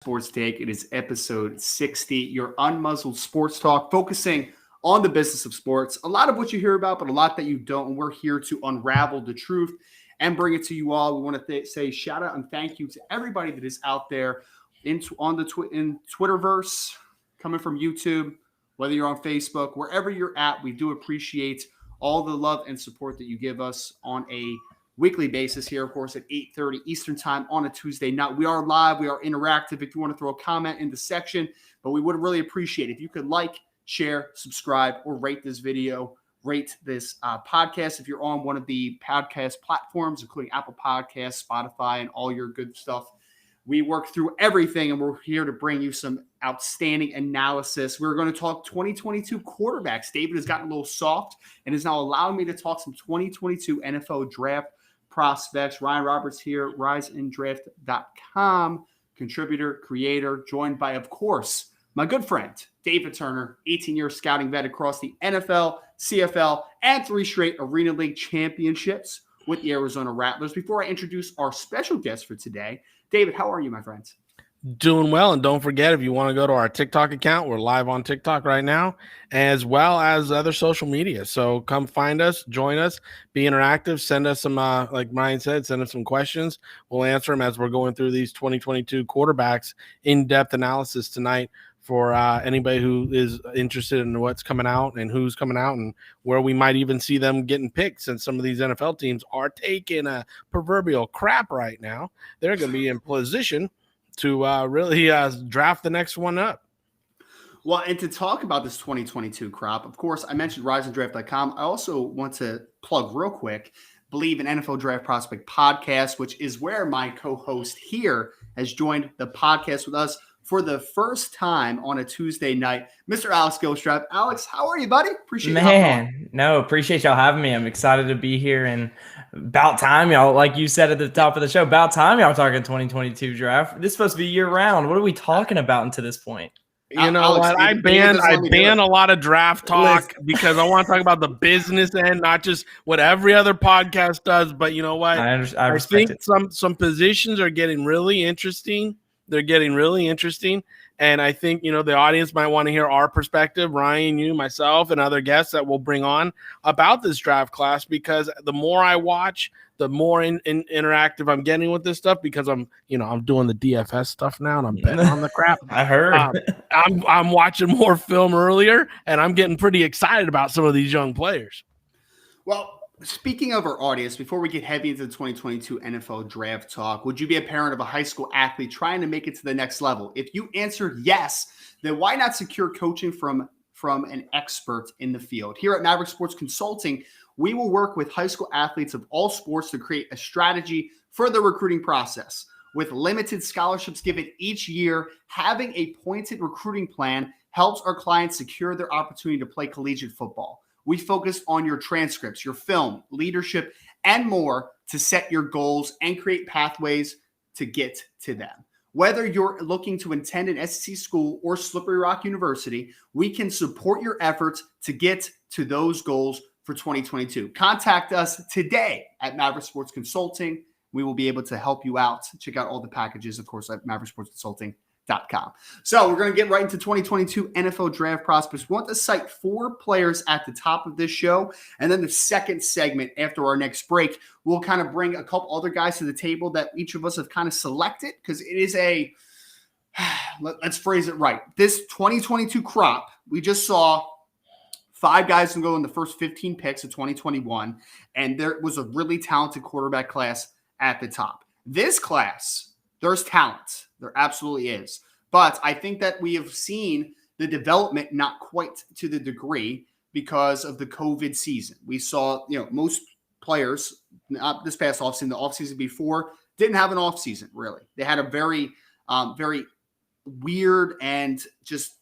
Sports Take. It is episode 60, your unmuzzled sports talk, focusing on the business of sports. A lot of what you hear about, but a lot that you don't. And we're here to unravel the truth and bring it to you all. We want to say shout out and thank you to everybody that is out there in Twitterverse, coming from YouTube, whether you're on Facebook, wherever you're at. We do appreciate all the love and support that you give us on a weekly basis here, of course, at 8:30 Eastern time on a Tuesday night. We are live. We are interactive. If you want to throw a comment in the section, but we would really appreciate if you could like, share, subscribe, or rate this video, rate this podcast. If you're on one of the podcast platforms, including Apple Podcasts, Spotify, and all your good stuff, we work through everything, and we're here to bring you some outstanding analysis. We're going to talk 2022 quarterbacks. David has gotten a little soft and is now allowing me to talk some 2022 NFL draft prospects. Ryan Roberts here, riseanddraft.com, contributor, creator, joined by, of course, my good friend, David Turner, 18-year scouting vet across the NFL, CFL, and 3 straight Arena League championships with the Arizona Rattlers. Before I introduce our special guest for today, David, how are you, my friends? Doing well, and don't forget, if you want to go to our TikTok account, we're live on TikTok right now, as well as other social media. So come find us, join us, be interactive, send us some, like Ryan said, send us some questions. We'll answer them as we're going through these 2022 quarterbacks in-depth analysis tonight for anybody who is interested in what's coming out and who's coming out and where we might even see them getting picked, since some of these NFL teams are taking a proverbial crap right now. They're going to be in position to really draft the next one up. Well, and to talk about this 2022 crop, of course, I mentioned riseanddraft.com. I also want to plug real quick, Believe in NFL Draft Prospect podcast, which is where my co-host here has joined the podcast with us for the first time on a Tuesday night, Mr. Alex Gilstrap. Alex, how are you, buddy? Appreciate appreciate y'all having me. I'm excited to be here, and about time, y'all, like you said at the top of the show, about time y'all talking 2022 draft. This is supposed to be year round. What are we talking about until this point? You know Alex, what? I ban a lot of draft talk because I want to talk about the business end, not just what every other podcast does. But you know what? I think some positions are getting really interesting. They're getting really interesting. And I think, the audience might want to hear our perspective, Ryan, you, myself, and other guests that we'll bring on about this draft class, because the more I watch, the more interactive I'm getting with this stuff, because I'm doing the DFS stuff now and I'm betting on the crap. I heard. I'm watching more film earlier, and I'm getting pretty excited about some of these young players. Well, speaking of our audience, before we get heavy into the 2022 NFL draft talk, would you be a parent of a high school athlete trying to make it to the next level? If you answered yes, then why not secure coaching from an expert in the field? Here at Maverick Sports Consulting, we will work with high school athletes of all sports to create a strategy for the recruiting process. With limited scholarships given each year, having a pointed recruiting plan helps our clients secure their opportunity to play collegiate football. We focus on your transcripts, your film, leadership, and more to set your goals and create pathways to get to them. Whether you're looking to attend an SEC school or Slippery Rock University, we can support your efforts to get to those goals for 2022. Contact us today at Maverick Sports Consulting. We will be able to help you out. Check out all the packages, of course, at mavericksportsconsulting.com. So we're going to get right into 2022 NFL draft prospects. We want to cite 4 players at the top of this show. And then the second segment after our next break, we'll kind of bring a couple other guys to the table that each of us have kind of selected, because it is let's phrase it right. This 2022 crop, we just saw 5 guys can go in the first 15 picks of 2021. And there was a really talented quarterback class at the top. This class, there's talent. There absolutely is. But I think that we have seen the development not quite to the degree because of the COVID season. We saw, most players, not this past offseason, the offseason before, didn't have an offseason, really. They had a very, very weird and just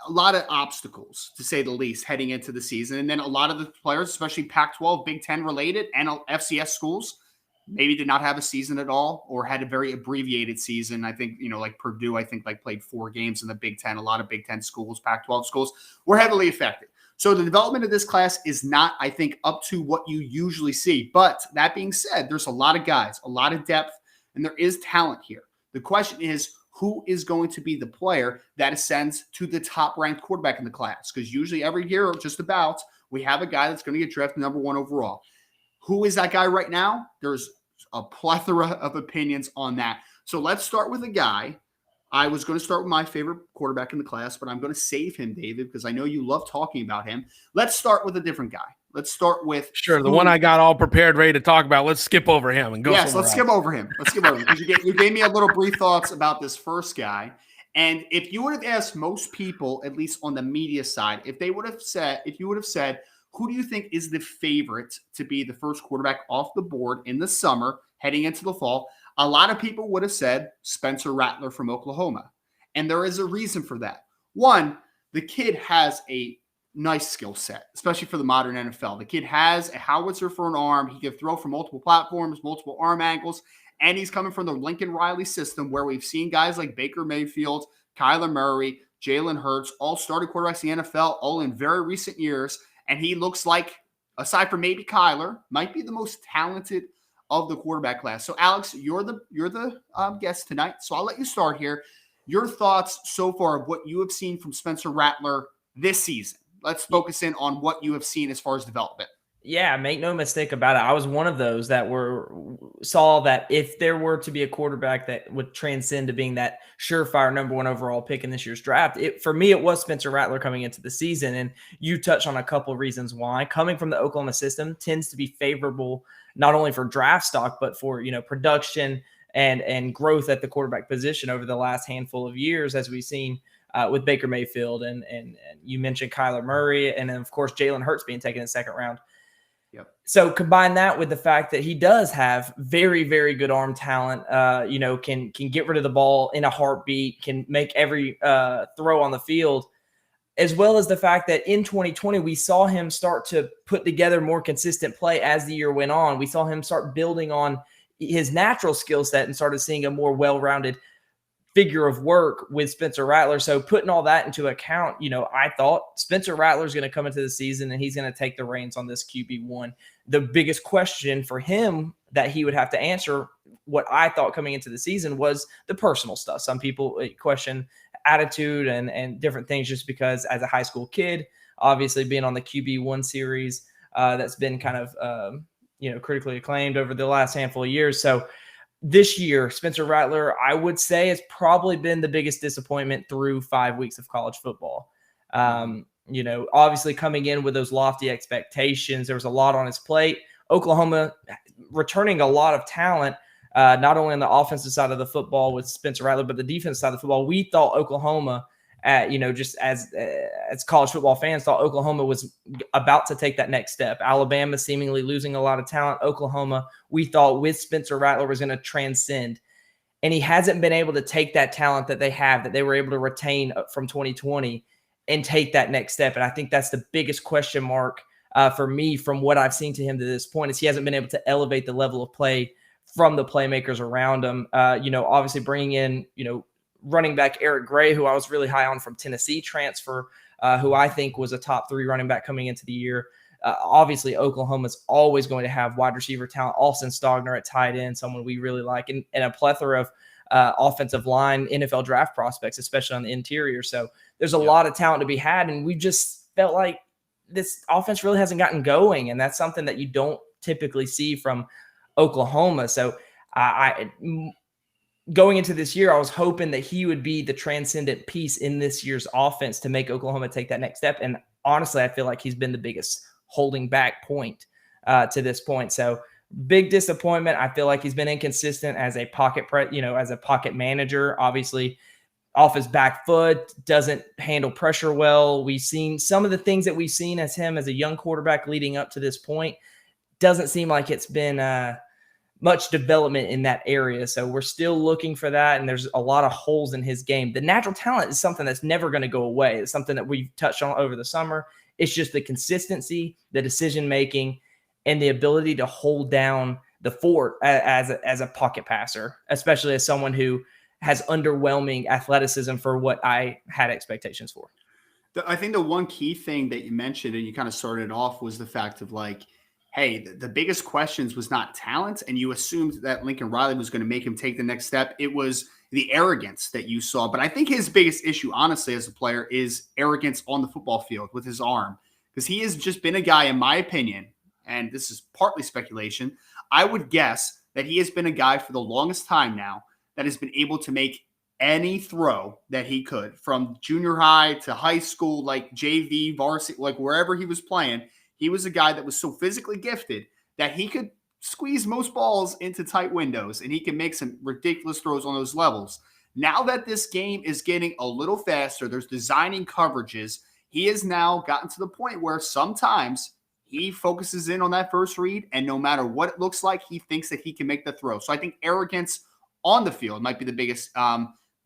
a lot of obstacles, to say the least, heading into the season. And then a lot of the players, especially Pac-12, Big Ten related, and FCS schools, maybe did not have a season at all or had a very abbreviated season. I think, like Purdue, played 4 games in the Big Ten. A lot of Big Ten schools, Pac-12 schools were heavily affected. So the development of this class is not, I think, up to what you usually see. But that being said, there's a lot of guys, a lot of depth, and there is talent here. The question is, who is going to be the player that ascends to the top-ranked quarterback in the class. Because usually every year, just about, we have a guy that's going to get drafted number 1 overall. Who is that guy right now? There's a plethora of opinions on that. So let's start with a guy. I was going to start with my favorite quarterback in the class, but I'm going to save him, David, because I know you love talking about him. Let's start with a different guy. Let's start with the one I got all prepared, ready to talk about. Let's skip over him and go. Yes, let's skip over him. Let's skip over him because you gave me a little brief thoughts about this first guy. And if you would have asked most people, at least on the media side, if you would have said, who do you think is the favorite to be the first quarterback off the board in the summer heading into the fall? A lot of people would have said Spencer Rattler from Oklahoma. And there is a reason for that. One, the kid has a nice skill set, especially for the modern NFL. The kid has a howitzer for an arm. He can throw from multiple platforms, multiple arm angles, and he's coming from the Lincoln Riley system where we've seen guys like Baker Mayfield, Kyler Murray, Jalen Hurts, all started quarterbacks in the NFL, all in very recent years. And he looks like, aside from maybe Kyler, might be the most talented of the quarterback class. So, Alex, you're the guest tonight, so I'll let you start here. Your thoughts so far of what you have seen from Spencer Rattler this season. Let's focus in on what you have seen as far as development. Yeah, make no mistake about it. I was one of those that saw that if there were to be a quarterback that would transcend to being that surefire number 1 overall pick in this year's draft, for me, it was Spencer Rattler coming into the season. And you touched on a couple of reasons why. Coming from the Oklahoma system tends to be favorable not only for draft stock, but for, production and growth at the quarterback position over the last handful of years, as we've seen with Baker Mayfield. And you mentioned Kyler Murray, and then, of course, Jalen Hurts being taken in the second round. Yep. So combine that with the fact that he does have very, very good arm talent, can get rid of the ball in a heartbeat, can make every throw on the field, as well as the fact that in 2020, we saw him start to put together more consistent play as the year went on. We saw him start building on his natural skill set and started seeing a more well-rounded figure of work with Spencer Rattler. So putting all that into account, I thought Spencer Rattler is going to come into the season and he's going to take the reins on this QB1. The biggest question for him that he would have to answer, what I thought coming into the season, was the personal stuff. Some people question attitude and different things just because as a high school kid, obviously being on the QB1 series, that's been kind of, critically acclaimed over the last handful of years. So this year, Spencer Rattler, I would say, has probably been the biggest disappointment through 5 weeks of college football. Obviously coming in with those lofty expectations, there was a lot on his plate. Oklahoma returning a lot of talent, not only on the offensive side of the football with Spencer Rattler, but the defensive side of the football. We thought Oklahoma, just as college football fans, thought Oklahoma was about to take that next step. Alabama seemingly losing a lot of talent. Oklahoma, we thought with Spencer Rattler, was going to transcend. And he hasn't been able to take that talent that they have, that they were able to retain from 2020, and take that next step. And I think that's the biggest question mark for me from what I've seen to him to this point, is he hasn't been able to elevate the level of play from the playmakers around him. Obviously bringing in, running back Eric Gray, who I was really high on from Tennessee transfer, who I think was a top 3 running back coming into the year. Obviously, Oklahoma's always going to have wide receiver talent. Austin Stogner at tight end, someone we really like, and a plethora of offensive line NFL draft prospects, especially on the interior. So there's a lot of talent to be had, and we just felt like this offense really hasn't gotten going, and that's something that you don't typically see from Oklahoma. So going into this year, I was hoping that he would be the transcendent piece in this year's offense to make Oklahoma take that next step. And honestly, I feel like he's been the biggest holding back point to this point. So big disappointment. I feel like he's been inconsistent as a as a pocket manager. Obviously, off his back foot, doesn't handle pressure well. We've seen some of the things that we've seen as him as a young quarterback leading up to this point. Doesn't seem like it's been much development in that area. So we're still looking for that. And there's a lot of holes in his game. The natural talent is something that's never going to go away. It's something that we've touched on over the summer. It's just the consistency, the decision-making, and the ability to hold down the fort as a pocket passer, especially as someone who has underwhelming athleticism for what I had expectations for. I think the one key thing that you mentioned, and you kind of started off, was the fact of like, hey, the biggest questions was not talent, and you assumed that Lincoln Riley was going to make him take the next step. It was the arrogance that you saw. But I think his biggest issue, honestly, as a player is arrogance on the football field with his arm, because he has just been a guy, in my opinion, and this is partly speculation, I would guess that he has been a guy for the longest time now that has been able to make any throw that he could, from junior high to high school, like JV, varsity, like wherever he was playing. He was a guy that was so physically gifted that he could squeeze most balls into tight windows, and he can make some ridiculous throws on those levels. Now that this game is getting a little faster, there's designing coverages. He has now gotten to the point where sometimes he focuses in on that first read, and no matter what it looks like, he thinks that he can make the throw. So I think arrogance on the field might be the biggest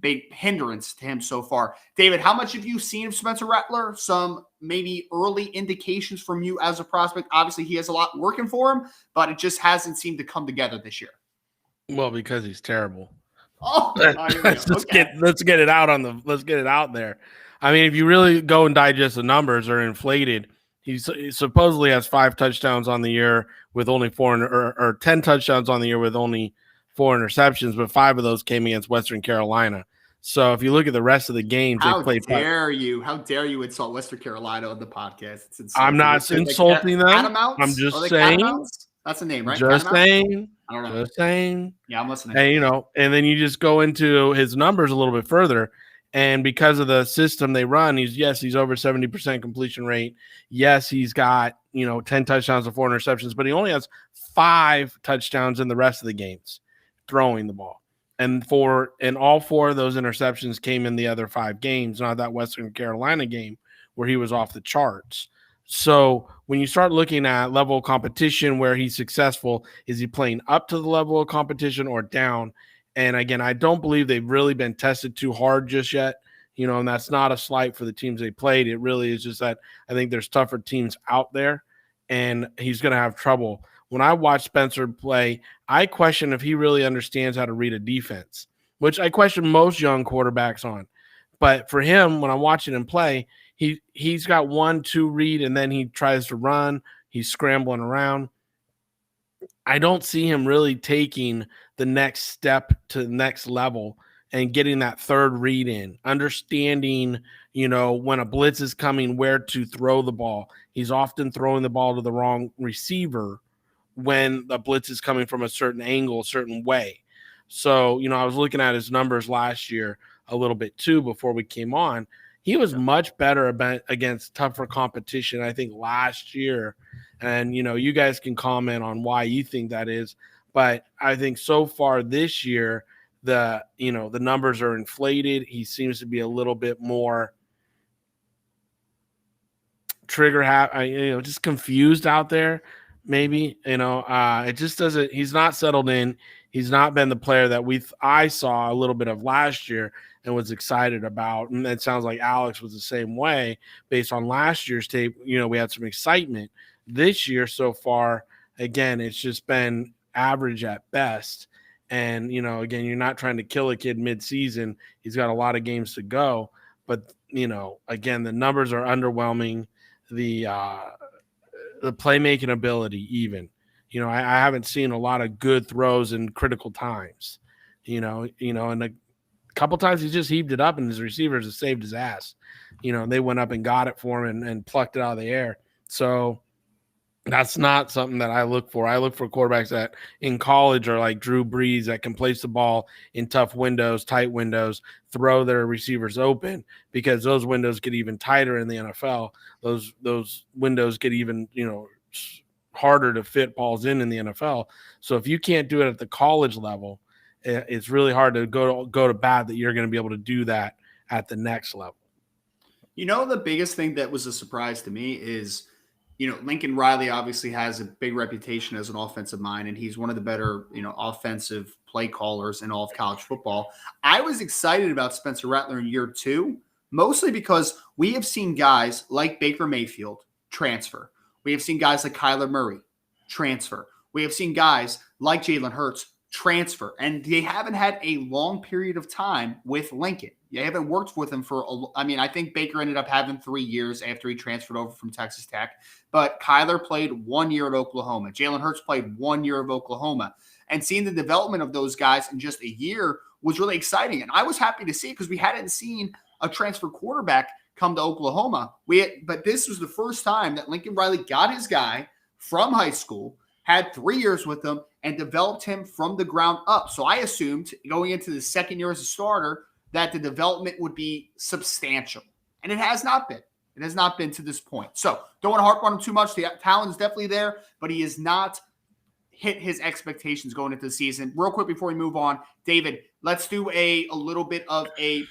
big hindrance to him so far. David, how much have you seen of Spencer Rattler? Some maybe early indications from you as a prospect? Obviously, he has a lot working for him, but it just hasn't seemed to come together this year. Well, because he's terrible. Oh, let's get it out there. I mean, if you really go and digest the numbers, are inflated. He supposedly has 5 touchdowns on the year with only 4 or 10 touchdowns on the year with only 4 interceptions, but 5 of those came against Western Carolina. So if you look at the rest of the games, how dare you insult Western Carolina on the podcast? It's insane. I'm not insulting them. Catamounts? I'm just saying. Catamounts? That's the name, right? Just saying. I don't know. Just saying. Yeah, I'm listening. And and then you just go into his numbers a little bit further. And because of the system they run, he's over 70% completion rate. Yes, he's got 10 touchdowns and 4 interceptions, but he only has 5 touchdowns in the rest of the games throwing the ball. And all 4 of those interceptions came in the other 5 games, not that Western Carolina game where he was off the charts. So when you start looking at level of competition where he's successful, is he playing up to the level of competition or down? And again, I don't believe they've really been tested too hard just yet, and that's not a slight for the teams they played. It really is just that I think there's tougher teams out there, and he's going to have trouble. When I watch Spencer play, I question if he really understands how to read a defense, which I question most young quarterbacks on. But for him, when I'm watching him play, he's got 1-2 read, and then he tries to run. He's scrambling around. I don't see him really taking the next step to the next level and getting that third read in, understanding, when a blitz is coming, where to throw the ball. He's often throwing the ball to the wrong receiver when the blitz is coming from a certain angle, a certain way. So, I was looking at his numbers last year a little bit too before we came on. He was much better against tougher competition, I think, last year. And, you guys can comment on why you think that is. But I think so far this year, the numbers are inflated. He seems to be a little bit more just confused out there. Maybe, it just doesn't, he's not settled in. He's not been the player that I saw a little bit of last year and was excited about. And it sounds like Alex was the same way based on last year's tape. We had some excitement. This year so far, again, it's just been average at best. And, again, you're not trying to kill a kid mid-season. He's got a lot of games to go. But, again, the numbers are underwhelming. The playmaking ability even. I haven't seen a lot of good throws in critical times. And a couple times he just heaved it up and his receivers have saved his ass. They went up and got it for him and plucked it out of the air. So that's not something that I look for. I look for quarterbacks that in college are like Drew Brees that can place the ball in tough windows, tight windows, throw their receivers open, because those windows get even tighter in the NFL. Those windows get even, harder to fit balls in the NFL. So if you can't do it at the college level, it's really hard to go to bat that you're going to be able to do that at the next level. The biggest thing that was a surprise to me is, Lincoln Riley obviously has a big reputation as an offensive mind, and he's one of the better, offensive play callers in all of college football. I was excited about Spencer Rattler in year 2, mostly because we have seen guys like Baker Mayfield transfer. We have seen guys like Kyler Murray transfer. We have seen guys like Jalen Hurts transfer, and they haven't had a long period of time with Lincoln. They haven't worked with him I think Baker ended up having 3 years after he transferred over from Texas Tech, but Kyler played 1 year at Oklahoma. Jalen Hurts played 1 year of Oklahoma, and seeing the development of those guys in just a year was really exciting. And I was happy to see it because we hadn't seen a transfer quarterback come to Oklahoma. But this was the first time that Lincoln Riley got his guy from high school, had 3 years with him, and developed him from the ground up. So I assumed going into the second year as a starter that the development would be substantial. And it has not been. It has not been to this point. So don't want to harp on him too much. The talent is definitely there, but he has not hit his expectations going into the season. Real quick before we move on, David, let's do a little bit of a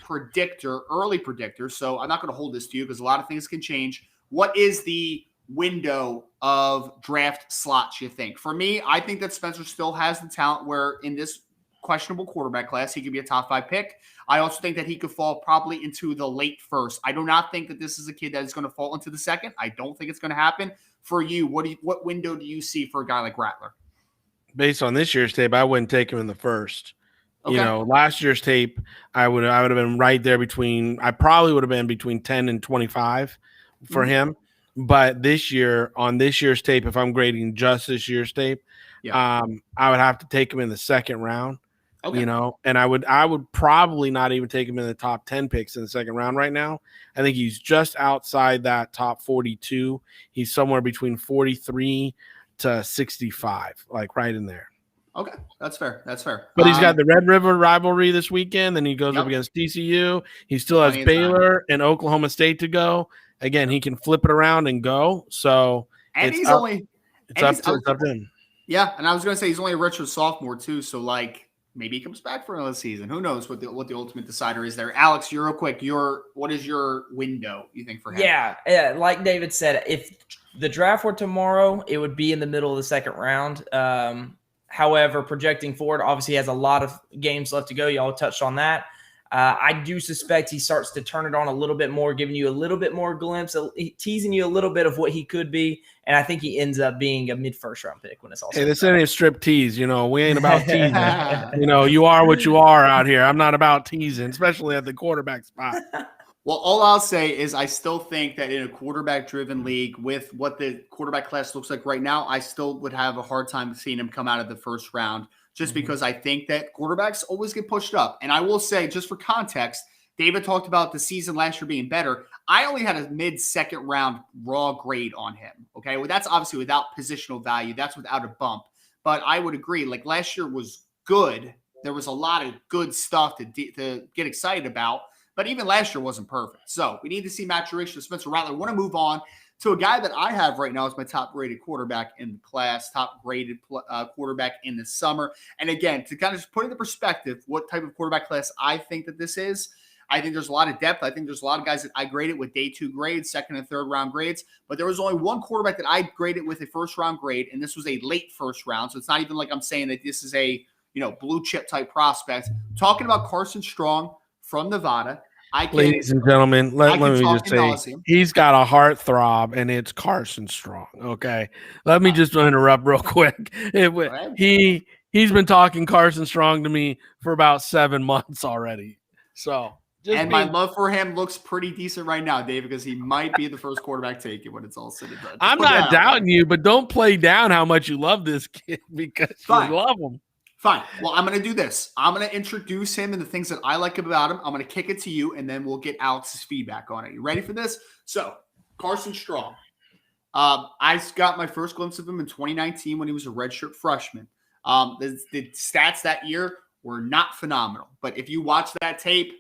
early predictor. So I'm not going to hold this to you because a lot of things can change. What is the window of draft slots, you think? For me, I think that Spencer still has the talent where in this questionable quarterback class, he could be a top 5 pick. I also think that he could fall probably into the late first. I do not think that this is a kid that is going to fall into the second. I don't think it's going to happen. For you, what window do you see for a guy like Rattler? Based on this year's tape, I wouldn't take him in the first. Okay. You know, last year's tape, I would have been right there I probably would have been between 10 and 25 for him. But this year, on this year's tape, if I'm grading just this year's tape, I would have to take him in the second round. Okay. You know, and I would probably not even take him in the top 10 picks in the second round right now. I think he's just outside that top 42. He's somewhere between 43 to 65, like right in there. Okay, that's fair. But he's got the Red River rivalry this weekend, then he goes up against TCU. He still has Baylor and Oklahoma State to go. Again, he can flip it around and go. So it's up to him. Yeah, and I was going to say he's only a redshirt sophomore too. So like maybe he comes back for another season. Who knows what the ultimate decider is there? Alex, you're real quick. What is your window you think for him? Yeah, like David said, if the draft were tomorrow, it would be in the middle of the second round. However, projecting forward, obviously he has a lot of games left to go. Y'all touched on that. I do suspect he starts to turn it on a little bit more, giving you a little bit more glimpse, teasing you a little bit of what he could be. And I think he ends up being a mid-first round pick when it's all said. Hey, this ain't a strip tease. You know, we ain't about teasing. You know, you are what you are out here. I'm not about teasing, especially at the quarterback spot. Well, all I'll say is I still think that in a quarterback-driven league with what the quarterback class looks like right now, I still would have a hard time seeing him come out of the first round just because I think that quarterbacks always get pushed up. And I will say, just for context, David talked about the season last year being better. I only had a mid-second round raw grade on him, okay? Well, that's obviously without positional value. That's without a bump. But I would agree, like last year was good. There was a lot of good stuff to get excited about. But even last year wasn't perfect. So we need to see maturation of Spencer Rattler. I want to move on to a guy that I have right now as my top-rated quarterback in the class, top-graded quarterback in the summer. And again, to kind of just put into perspective what type of quarterback class I think that this is, I think there's a lot of depth. I think there's a lot of guys that I graded with day 2 grades, second and third round grades. But there was only one quarterback that I graded with a first-round grade, and this was a late first round. So it's not even like I'm saying that this is a blue-chip type prospect. Talking about Carson Strong from Nevada. Ladies and gentlemen, let me just say, he's got a heartthrob, and it's Carson Strong. Okay, let me just interrupt real quick. He's been talking Carson Strong to me for about 7 months already. So, my love for him looks pretty decent right now, Dave, because he might be the first quarterback taken when it's all said and done. I'm not doubting you, but don't play down how much you love this kid because you love him. Fine. Well, I'm going to do this. I'm going to introduce him and the things that I like about him. I'm going to kick it to you, and then we'll get Alex's feedback on it. You ready for this? So, Carson Strong. I got my first glimpse of him in 2019 when he was a redshirt freshman. The stats that year were not phenomenal. But if you watch that tape,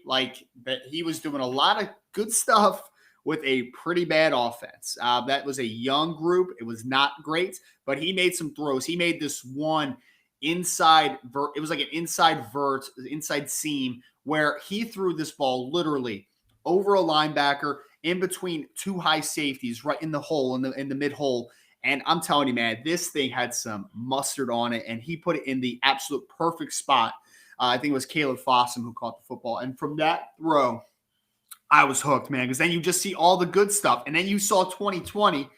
he was doing a lot of good stuff with a pretty bad offense. That was a young group. It was not great, but he made some throws. He made this one inside vert. It was like an inside seam where he threw this ball literally over a linebacker in between 2 high safeties right in the hole, in the mid hole. And I'm telling you, man, this thing had some mustard on it, and he put it in the absolute perfect spot. I think it was Caleb Fossum who caught the football. And from that throw, I was hooked, man, because then you just see all the good stuff. And then you saw 2020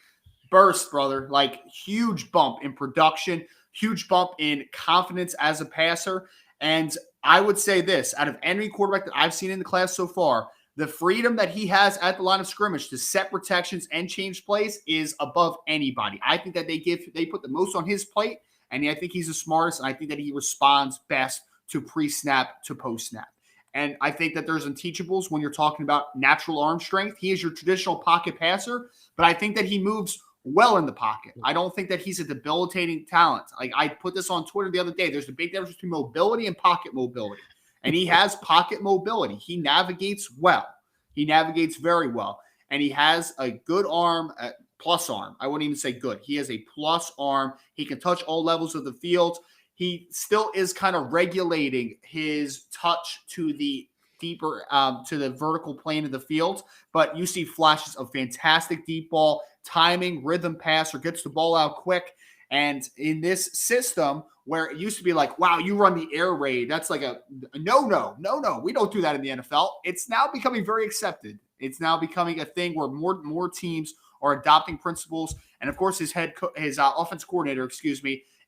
burst, brother, like huge bump in production, huge bump in confidence as a passer. And I would say this, out of any quarterback that I've seen in the class so far, the freedom that he has at the line of scrimmage to set protections and change plays is above anybody. I think that they put the most on his plate, and I think he's the smartest, and I think that he responds best to pre-snap to post-snap. And I think that there's unteachables when you're talking about natural arm strength. He is your traditional pocket passer, but I think that he moves well in the pocket. I don't think that he's a debilitating talent. Like I put this on Twitter the other day. There's a big difference between mobility and pocket mobility. And he has pocket mobility. He navigates well. He navigates very well. And he has a good arm, plus arm. I wouldn't even say good. He has a plus arm. He can touch all levels of the field. He still is kind of regulating his touch to the deeper, to the vertical plane of the field. But you see flashes of fantastic deep ball, timing, rhythm passer, gets the ball out quick. And in this system where it used to be like, wow, you run the air raid, that's like a no. We don't do that in the NFL. It's now becoming very accepted. It's now becoming a thing where more teams are adopting principles. And of course, his offense coordinator,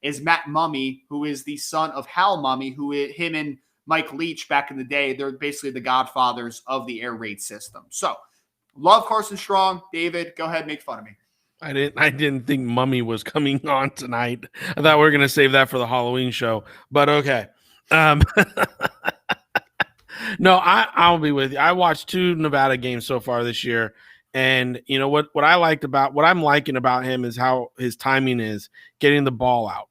is Matt Mumme, who is the son of Hal Mumme, him and Mike Leach back in the day, they're basically the godfathers of the air raid system. So love Carson Strong. David, go ahead, make fun of me. I didn't think Mummy was coming on tonight. I thought we were going to save that for the Halloween show, but okay. No, I'll be with you. I watched 2 Nevada games so far this year. And you know what I'm liking about him is how his timing is getting the ball out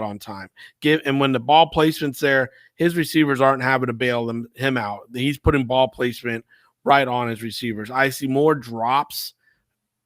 on time. And when the ball placement's there, his receivers aren't having to bail him out. He's putting ball placement right on his receivers. I see more drops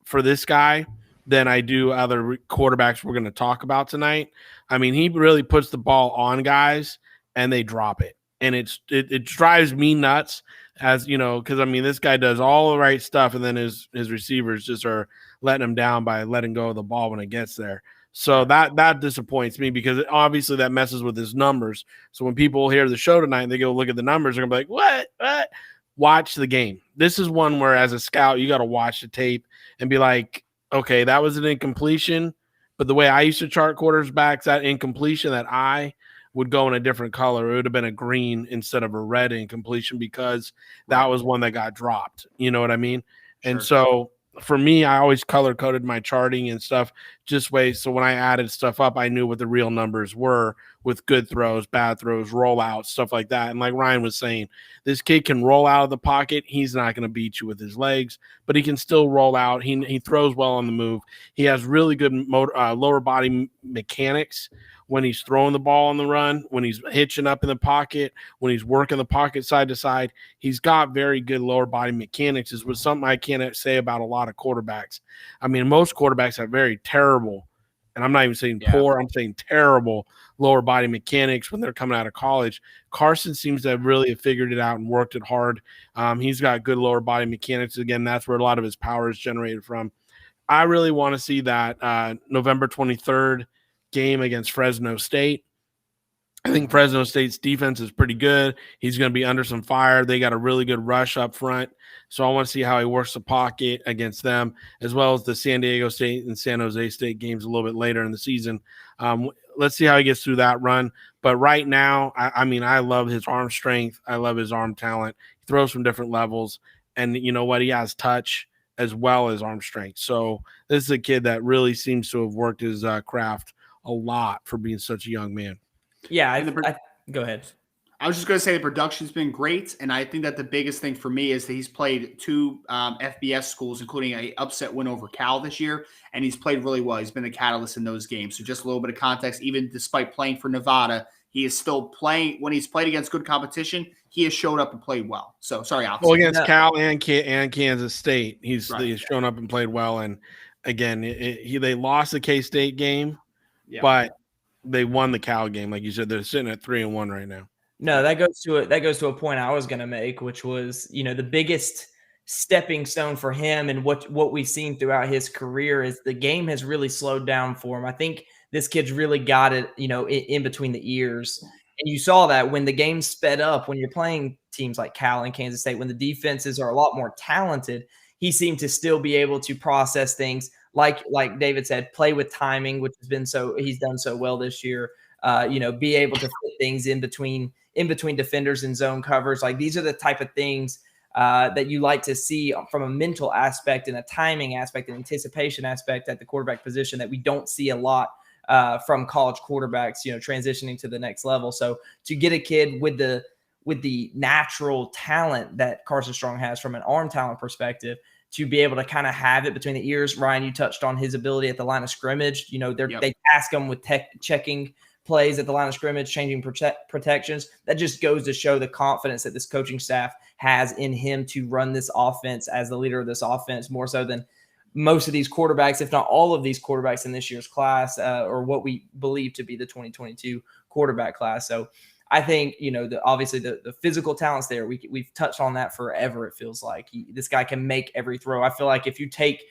for this guy than I do other quarterbacks we're going to talk about tonight. I mean, he really puts the ball on guys and they drop it. And it drives me nuts, as you know, because I mean, this guy does all the right stuff, and then his receivers just are letting him down by letting go of the ball when it gets there. So that disappoints me, because obviously that messes with his numbers. So when people hear the show tonight and they go look at the numbers, they're gonna be like, what? Watch the game. This is one where, as a scout, you got to watch the tape and be like, okay, that was an incompletion. But the way I used to chart quarterbacks, that incompletion, that eye would go in a different color. It would have been a green instead of a red incompletion, because that was one that got dropped. You know what I mean? Sure. And so for me, I always color coded my charting and stuff so when I added stuff up, I knew what the real numbers were with good throws, bad throws, rollouts, stuff like that. And like Ryan was saying, this kid can roll out of the pocket. He's not going to beat you with his legs, but he can still roll out. He throws well on the move. He has really good lower body mechanics when he's throwing the ball on the run, when he's hitching up in the pocket, when he's working the pocket side to side. He's got very good lower body mechanics, is was something I can't say about a lot of quarterbacks. I mean, most quarterbacks have very terrible, and I'm not even saying poor, I'm saying terrible lower body mechanics when they're coming out of college. Carson seems to have really figured it out and worked it hard. He's got good lower body mechanics. Again, that's where a lot of his power is generated from. I really want to see that November 23rd game against Fresno State. I think Fresno State's defense is pretty good. He's going to be under some fire. They got a really good rush up front. So I want to see how he works the pocket against them, as well as the San Diego State and San Jose State games a little bit later in the season. Let's see how he gets through that run. But right now, I mean, I love his arm strength. I love his arm talent. He throws from different levels. And you know what? He has touch as well as arm strength. So this is a kid that really seems to have worked his craft a lot for being such a young man. Yeah, go ahead. I was just going to say the production's been great, and I think that the biggest thing for me is that he's played 2 FBS schools, including an upset win over Cal this year, and he's played really well. He's been the catalyst in those games. So just a little bit of context, even despite playing for Nevada, he is still playing. When he's played against good competition, he has showed up and played well. So, sorry, Alex. Well, against Cal and Kansas State, he's shown up and played well. And, again, they lost the K-State game, but they won the Cal game. Like you said, they're sitting at 3-1 right now. No, that goes to a point I was going to make, which was, you know, the biggest stepping stone for him and what we've seen throughout his career is the game has really slowed down for him. I think this kid's really got it, you know, in between the ears. And you saw that when the game sped up, when you're playing teams like Cal and Kansas State, when the defenses are a lot more talented, he seemed to still be able to process things like David said, play with timing, which he's done so well this year. You know, be able to fit things in between defenders and zone covers. Like, these are the type of things that you like to see from a mental aspect and a timing aspect and anticipation aspect at the quarterback position that we don't see a lot from college quarterbacks, transitioning to the next level. So to get a kid with the natural talent that Carson Strong has from an arm talent perspective, to be able to kind of have it between the ears. Ryan, you touched on his ability at the line of scrimmage. They task him with checking plays at the line of scrimmage, changing protections. That just goes to show the confidence that this coaching staff has in him to run this offense as the leader of this offense, more so than most of these quarterbacks, if not all of these quarterbacks in this year's class, or what we believe to be the 2022 quarterback class. So I think, obviously the physical talent's there. We've touched on that forever. It feels like this guy can make every throw. I feel like if you take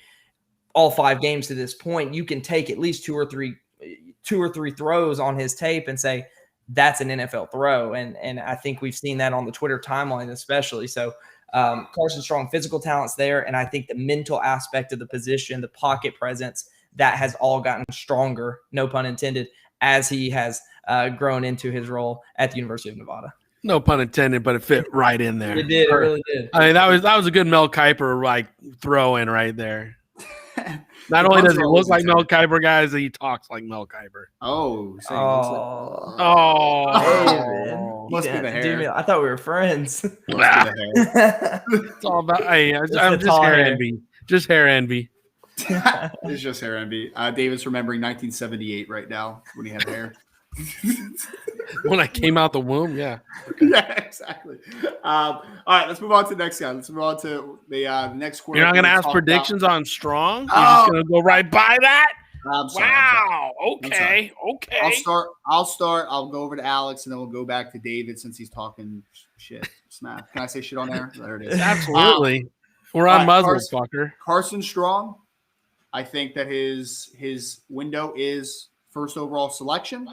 all 5 games to this point, you can take at least two or three throws on his tape and say, that's an NFL throw. And I think we've seen that on the Twitter timeline, especially. So Carson Strong, physical talent's there. And I think the mental aspect of the position, the pocket presence, that has all gotten stronger, no pun intended, as he has grown into his role at the University of Nevada. No pun intended, but it fit right in there. It did. It really did. I mean, that was a good Mel Kiper throw in right there. Not only does he look like Mel Kiper, guys, he talks like Mel Kiper. Oh, must be the hair. I thought we were friends. It's all about. Hey, I'm just hair envy. Just hair envy. It's just hair envy. David's remembering 1978 right now when he had hair. When I came out the womb, yeah. Okay. Yeah, exactly. All right, let's move on to the next guy. Let's move on to the next quarter. You're not going to ask predictions on Strong? You're just going to go right by that? I'm sorry, wow. Okay. I'll start. I'll go over to Alex, and then we'll go back to David since he's talking shit. Smack. Can I say shit on there? There it is. Absolutely. We're on muzzle, fucker. Carson Strong, I think that his window is first overall selection.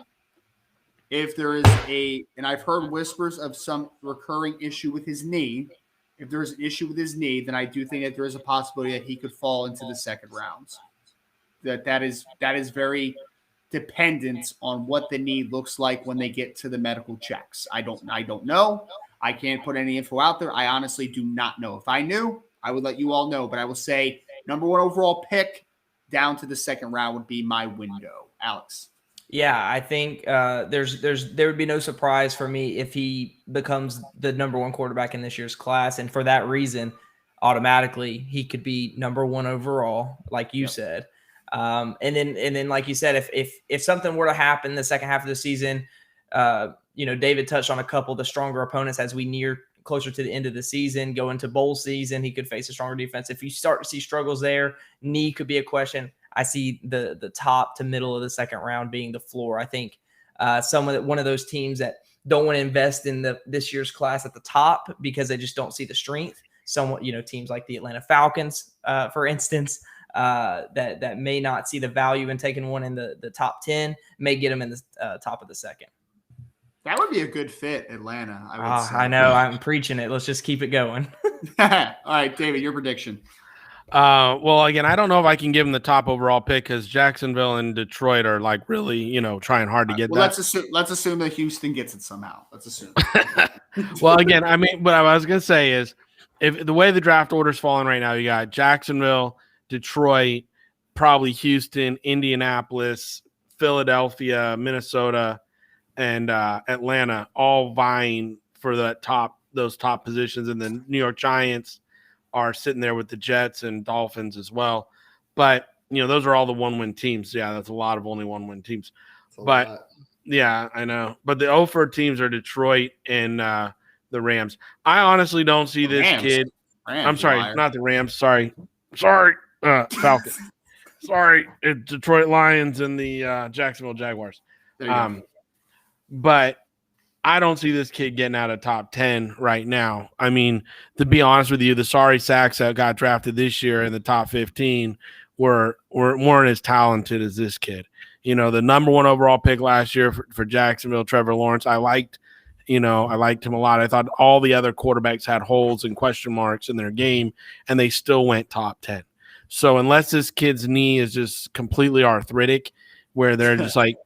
If there is and I've heard whispers of some recurring issue with his knee. If there's an issue with his knee, then I do think that there is a possibility that he could fall into the second rounds. That is very dependent on what the knee looks like when they get to the medical checks. I don't know. I can't put any info out there. I honestly do not know. If I knew, I would let you all know. But I will say number 1 overall pick down to the second round would be my window. Alex. Yeah, I think there would be no surprise for me if he becomes the number 1 quarterback in this year's class. And for that reason, automatically he could be number 1 overall, like you said. And then, like you said, if something were to happen the second half of the season, David touched on a couple of the stronger opponents as we near closer to the end of the season, go into bowl season, he could face a stronger defense. If you start to see struggles there, knee could be a question. I see the top to middle of the second round being the floor. I think one of those teams that don't want to invest in this year's class at the top because they just don't see the strength. Somewhat, teams like the Atlanta Falcons, for instance, that may not see the value in taking one in the top 10, may get them in the top of the second. That would be a good fit, Atlanta. I know. I'm preaching it. Let's just keep it going. All right, David, your prediction. Well, again, I don't know if I can give him the top overall pick because Jacksonville and Detroit are really, trying hard to get that. Let's assume that Houston gets it somehow. Let's assume. Well, again, I mean, what I was going to say is if the way the draft order's falling right now, you got Jacksonville, Detroit, probably Houston, Indianapolis, Philadelphia, Minnesota, and Atlanta all vying for those top positions. And the New York Giants are sitting there with the Jets and Dolphins as well. But, those are all the 1-win teams. Yeah, that's a lot of only 1-win teams. But, yeah, I know. But the 0-for teams are Detroit and the Rams. I honestly don't see this kid. I'm sorry, not the Rams. Sorry, Falcons. Sorry, it's Detroit Lions and the Jacksonville Jaguars. But I don't see this kid getting out of top 10 right now. I mean, to be honest with you, the sorry sacks that got drafted this year in the top 15 weren't as talented as this kid. The number 1 overall pick last year for Jacksonville, Trevor Lawrence, I liked him a lot. I thought all the other quarterbacks had holes and question marks in their game, and they still went top 10. So unless this kid's knee is just completely arthritic, where they're just like,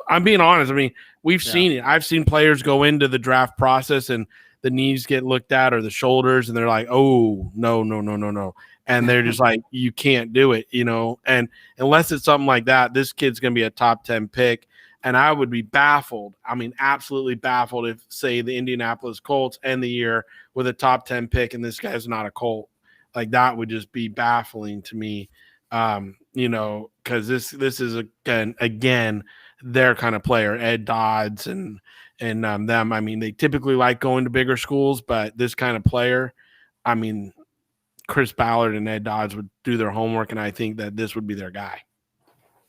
I'm being honest. I mean, we've seen it. I've seen players go into the draft process and the knees get looked at or the shoulders, and they're like, oh, no. and they're just like, you can't do it, and unless it's something like that, this kid's going to be a top 10 pick. And I would be baffled. I mean, absolutely baffled if, say, the Indianapolis Colts end the year with a top 10 pick and this guy's not a Colt. Like, that would just be baffling to me, because this is, again, their kind of player, Ed Dodds and them. I mean, they typically like going to bigger schools, but this kind of player, I mean, Chris Ballard and Ed Dodds would do their homework, and I think that this would be their guy.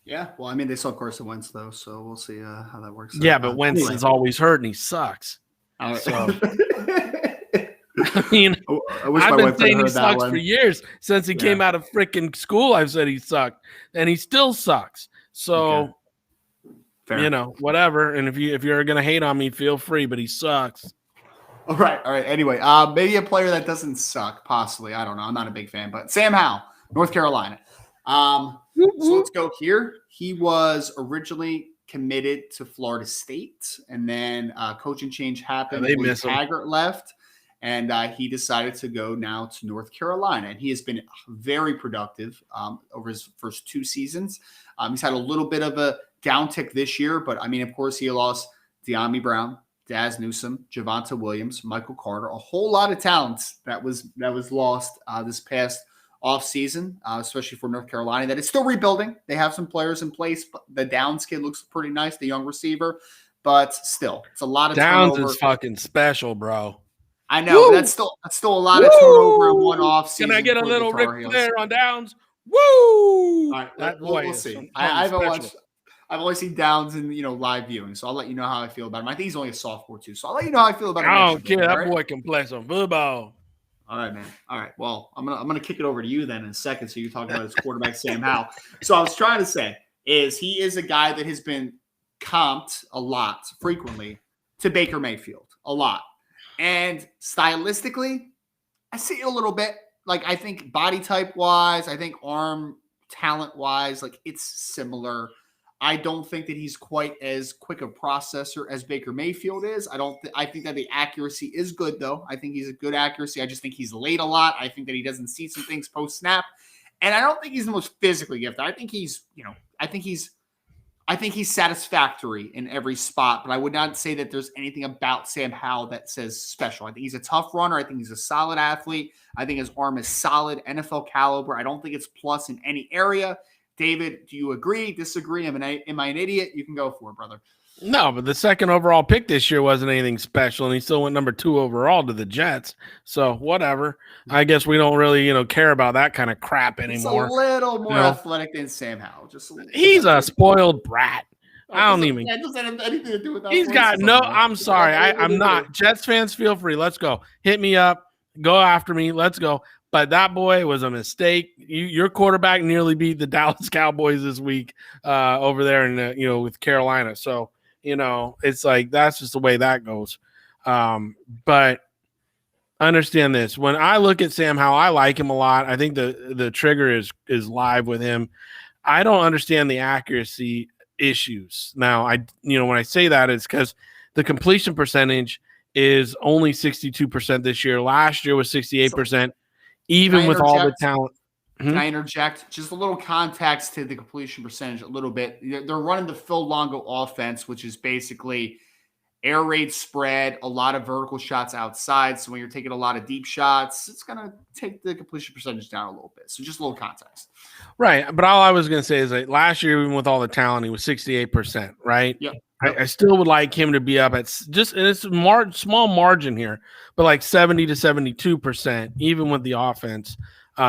Yeah, well, I mean, they saw Carson Wentz, though, so we'll see how that works. Yeah, but Wentz is always hurt, and he sucks. All right. So, I mean, I've been saying he sucks for years. Since he came out of freaking school, I've said he sucked, and he still sucks. So, whatever. And if you're going to hate on me, feel free, but he sucks. All right. Anyway, maybe a player that doesn't suck, possibly. I don't know. I'm not a big fan, but Sam Howell, North Carolina. So let's go here. He was originally committed to Florida State, and then coaching change happened. Taggart left, and he decided to go now to North Carolina. And he has been very productive over his first 2 seasons. He's had a little bit of a downtick this year, but I mean, of course, he lost De'Ami Brown, Daz Newsome, Javonte Williams, Michael Carter, a whole lot of talents that was lost this past offseason, especially for North Carolina, that is still rebuilding. They have some players in place, but the Downs kid looks pretty nice, the young receiver, but still, it's a lot of Downs turnover. Is fucking special, bro. I know, but that's still a lot of turnover in one offseason. Can I get a little Ric Flair on Downs? Woo! All right, we'll see. I've only seen Downs in live viewing, so I'll let you know how I feel about him. I think he's only a sophomore too, so I'll let you know how I feel about him. I don't care. That boy can play some football. All right, man. All right. Well, I'm gonna kick it over to you then in a second. So you're talking about his quarterback, Sam Howell. So I was trying to say is he is a guy that has been comped a lot, frequently, to Baker Mayfield, a lot. And stylistically, I see it a little bit. Like, I think body type wise, I think arm talent wise, like it's similar. I don't think that he's quite as quick a processor as Baker Mayfield is. I think that the accuracy is good, though. I think he's a good accuracy. I just think he's late a lot. I think that he doesn't see some things post snap, and I don't think he's the most physically gifted. I think he's satisfactory in every spot, but I would not say that there's anything about Sam Howell that says special. I think he's a tough runner. I think he's a solid athlete. I think his arm is solid, NFL caliber. I don't think it's plus in any area. David, do you agree, disagree? Am I an idiot? You can go for it, brother. No, but the second overall pick this year wasn't anything special, and he still went number 2 overall to the Jets. So whatever. I guess we don't really, care about that kind of crap anymore. He's a little more athletic than Sam Howell. He's a spoiled brat. I don't even. That doesn't have anything to do with that. He's got no. I'm sorry. I'm not. Jets fans, feel free. Let's go. Hit me up. Go after me. Let's go. But that boy was a mistake. Your quarterback nearly beat the Dallas Cowboys this week over there in with Carolina. So it's like that's just the way that goes. But understand this: when I look at Sam Howell, I like him a lot. I think the trigger is live with him. I don't understand the accuracy issues. Now, when I say that, it's because the completion percentage is only 62% this year. Last year was 68%. Even with all the talent. Can I interject? Just a little context to the completion percentage a little bit. They're running the Phil Longo offense, which is basically air raid spread, a lot of vertical shots outside. So when you're taking a lot of deep shots, it's going to take the completion percentage down a little bit. So just a little context. Right. But all I was going to say is that last year, even with all the talent, he was 68%, right? Yep. I still would like him to be up at just, and it's a small margin here, but like 70 to 72%, even with the offense.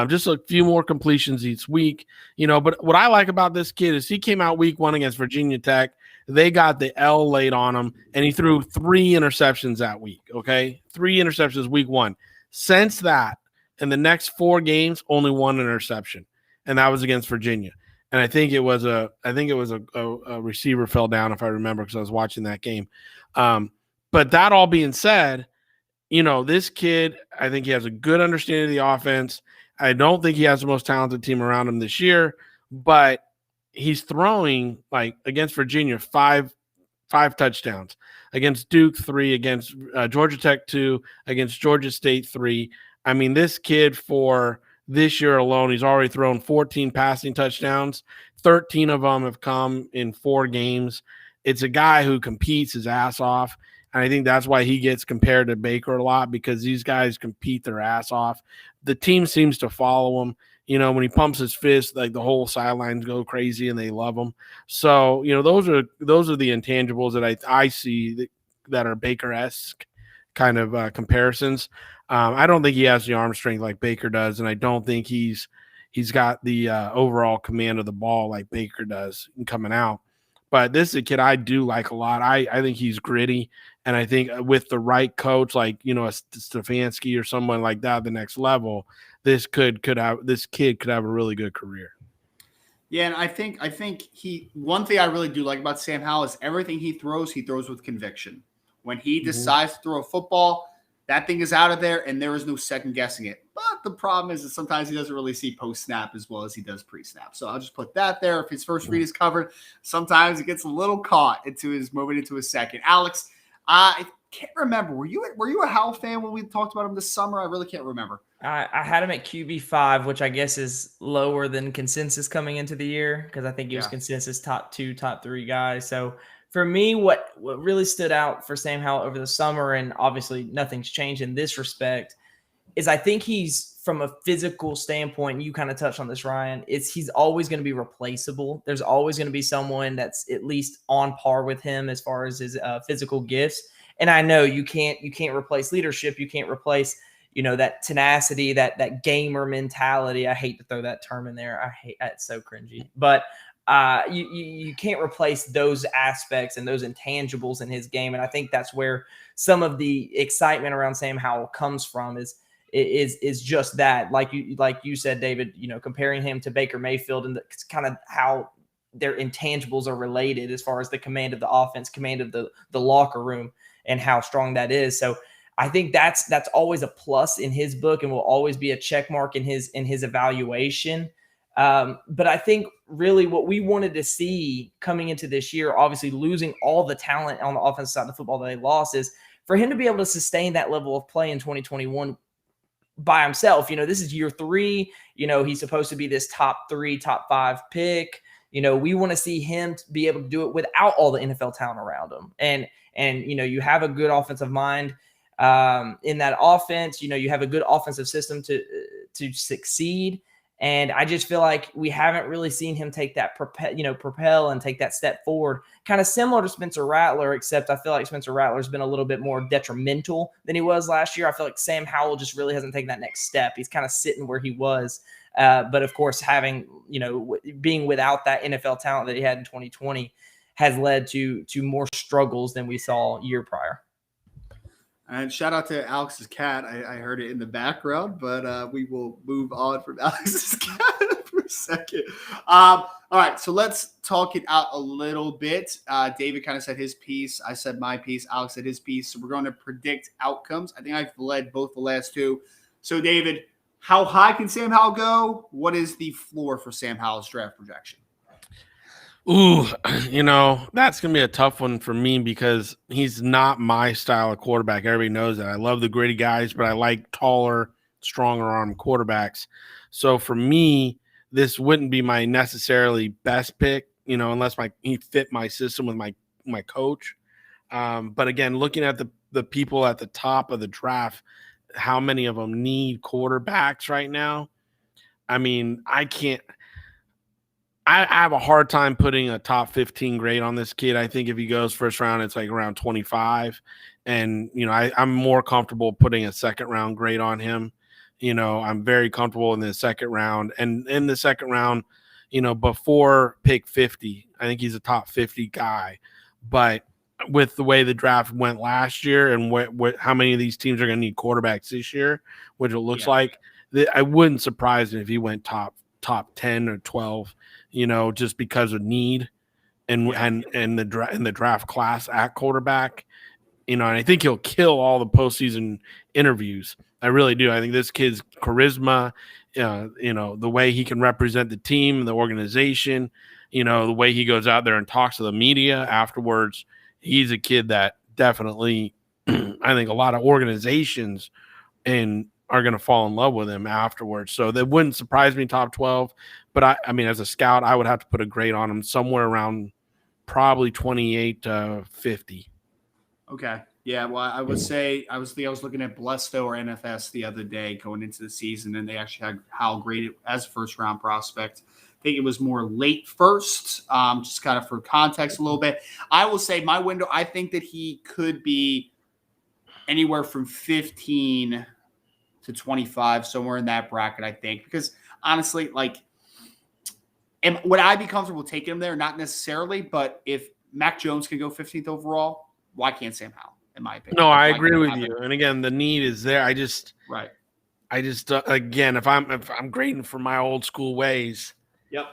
Just a few more completions each week, But what I like about this kid is he came out week 1 against Virginia Tech. They got the L laid on him, and he threw 3 interceptions that week. Okay, 3 interceptions week 1. Since that, in the next 4 games, only 1 interception, and that was against Virginia. And I think it was a receiver fell down, if I remember, because I was watching that game. But that all being said, this kid, I think he has a good understanding of the offense. I don't think he has the most talented team around him this year, but he's throwing, like, against Virginia, five touchdowns, against Duke 3, against Georgia Tech 2, against Georgia State 3. I mean, this kid for this year alone, he's already thrown 14 passing touchdowns. 13 of them have come in 4 games. It's a guy who competes his ass off. And I think that's why he gets compared to Baker a lot, because these guys compete their ass off. The team seems to follow him. When he pumps his fist, like the whole sidelines go crazy and they love him. So, those are the intangibles that I see that are Baker-esque kind of comparisons. I don't think he has the arm strength like Baker does, and I don't think he's got the overall command of the ball like Baker does coming out. But this is a kid I do like a lot. I think he's gritty, and I think with the right coach, like a Stefanski or someone like that, the next level, this kid could have a really good career. Yeah, and I think one thing I really do like about Sam Howell is everything he throws with conviction. When he decides to throw a football, that thing is out of there, and there is no second guessing it. But the problem is that sometimes he doesn't really see post-snap as well as he does pre-snap. So I'll just put that there. If his first read is covered, sometimes it gets a little caught into his second. Alex, I can't remember. Were you a Howell fan when we talked about him this summer? I really can't remember. I had him at QB5, which I guess is lower than consensus coming into the year, because I think he was consensus top 2, top 3 guy. So for me, what really stood out for Sam Howell over the summer, and obviously nothing's changed in this respect, is I think he's, from a physical standpoint, and you kind of touched on this, Ryan, he's always going to be replaceable. There's always going to be someone that's at least on par with him as far as his physical gifts. And I know you can't replace leadership. You can't replace that tenacity, that gamer mentality. I hate to throw that term in there. It's so cringy. But you can't replace those aspects and those intangibles in his game. And I think that's where some of the excitement around Sam Howell comes from is just that. Like you said, David, comparing him to Baker Mayfield, and kind of how their intangibles are related as far as the command of the offense, command of the locker room, and how strong that is. So I think that's always a plus in his book, and will always be a check mark in his evaluation. But I think really what we wanted to see coming into this year, obviously losing all the talent on the offensive side of the football that they lost, is for him to be able to sustain that level of play in 2021 by himself. This is year 3. He's supposed to be this top 3, top 5 pick. We want to see him be able to do it without all the NFL talent around him. And you have a good offensive mind in that offense. You have a good offensive system to succeed. And I just feel like we haven't really seen him take that propel and take that step forward, kind of similar to Spencer Rattler, except I feel like Spencer Rattler's been a little bit more detrimental than he was last year. I feel like Sam Howell just really hasn't taken that next step. He's kind of sitting where he was. But of course, having, being without that NFL talent that he had in 2020 has led to more struggles than we saw year prior. And shout out to Alex's cat. I heard it in the background, but we will move on from Alex's cat for a second. All right, so let's talk it out a little bit. David kind of said his piece. I said my piece. Alex said his piece. So we're going to predict outcomes. I think I've led both the last 2. So, David, how high can Sam Howell go? What is the floor for Sam Howell's draft projection? Ooh, that's going to be a tough one for me, because he's not my style of quarterback. Everybody knows that. I love the gritty guys, but I like taller, stronger arm quarterbacks. So for me, this wouldn't be my necessarily best pick, unless he fit my system with my coach. But again, looking at the people at the top of the draft, how many of them need quarterbacks right now? I mean, I have a hard time putting a top 15 grade on this kid. I think if he goes first round, it's like around 25. And, I'm more comfortable putting a second round grade on him. I'm very comfortable in the second round. And in the second round, before pick 50, I think he's a top 50 guy. But with the way the draft went last year and how many of these teams are going to need quarterbacks this year, which it looks like, I wouldn't surprise me if he went top 10 or 12. Just because of need and the draft class at quarterback, and I think he'll kill all the postseason interviews. I really do. I think this kid's charisma, the way he can represent the team, the organization, the way he goes out there and talks to the media afterwards. He's a kid that definitely, I think a lot of organizations and are going to fall in love with him afterwards. So that wouldn't surprise me top 12. But I mean, as a scout, I would have to put a grade on him somewhere around probably 28 to 50. Okay. Yeah, well, I would say I was looking at Blesto or NFS the other day going into the season, and they actually had Hal graded as a first round prospect. I think it was more late first, just kind of for context a little bit. I will say my window, I think that he could be anywhere from 15 to 25, somewhere in that bracket, I think. Because honestly, like, would I be comfortable taking him there? Not necessarily, but if Mac Jones can go 15th overall, why can't Sam Howell, in my opinion? No, Like, I why agree can't with have you. it? And again, the need is there. Right. Again, if I'm grading for my old school ways, Yep.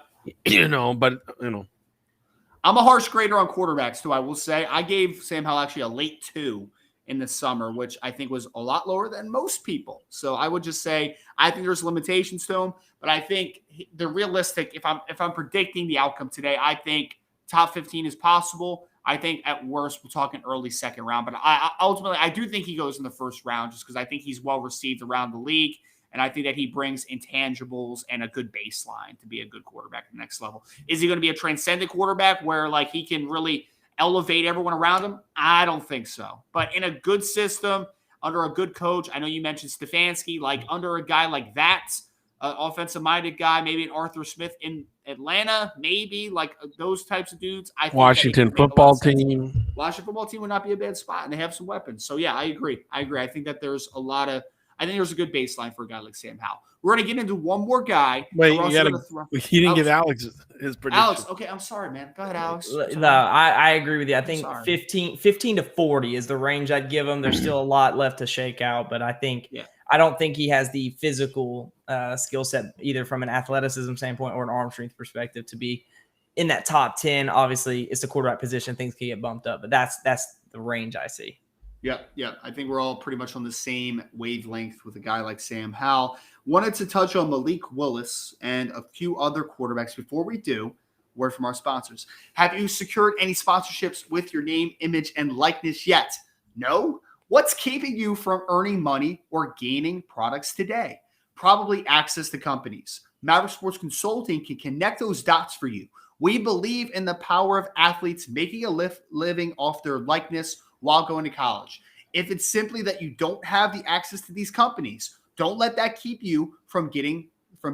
I'm a harsh grader on quarterbacks, too, I will say. I gave Sam Howell actually a late 2 in the summer, which I think was a lot lower than most people. So I would just say I think there's limitations to him, but I think the realistic, if I'm predicting the outcome today, I think top 15 is possible. I think at worst we're talking early second round, but I ultimately I do think he goes in the first round just because I think he's well received around the league. And I think that he brings intangibles and a good baseline to be a good quarterback at the next level. Is he going to be a transcendent quarterback where like he can really elevate everyone around him? I don't think so. But in a good system, under a good coach, I know you mentioned Stefanski, like under a guy like that, offensive-minded guy, maybe an Arthur Smith in Atlanta, maybe like those types of dudes. I think Washington football team. Washington football team would not be a bad spot, and they have some weapons. So, yeah, I agree. I think that there's I think there's a good baseline for a guy like Sam Howell. We're going to get into one more guy. Wait, you didn't give Alex his prediction. Alex, okay, I'm sorry, man. Go ahead, Alex. No, I agree with you. I think 15 to 40 is the range I'd give him. There's still a lot left to shake out, but I don't think he has the physical skill set either from an athleticism standpoint or an arm strength perspective to be in that top 10. Obviously, it's the quarterback position. Things can get bumped up, but that's the range I see. Yeah. I think we're all pretty much on the same wavelength with a guy like Sam Howell. Wanted to touch on Malik Willis and a few other quarterbacks. Before we do, word from our sponsors. Have you secured any sponsorships with your name, image, and likeness yet? No? What's keeping you from earning money or gaining products today? Probably access to companies. Maverick Sports Consulting can connect those dots for you. We believe in the power of athletes making a living off their likeness while going to college. If it's simply that you don't have the access to these companies, don't let that keep you from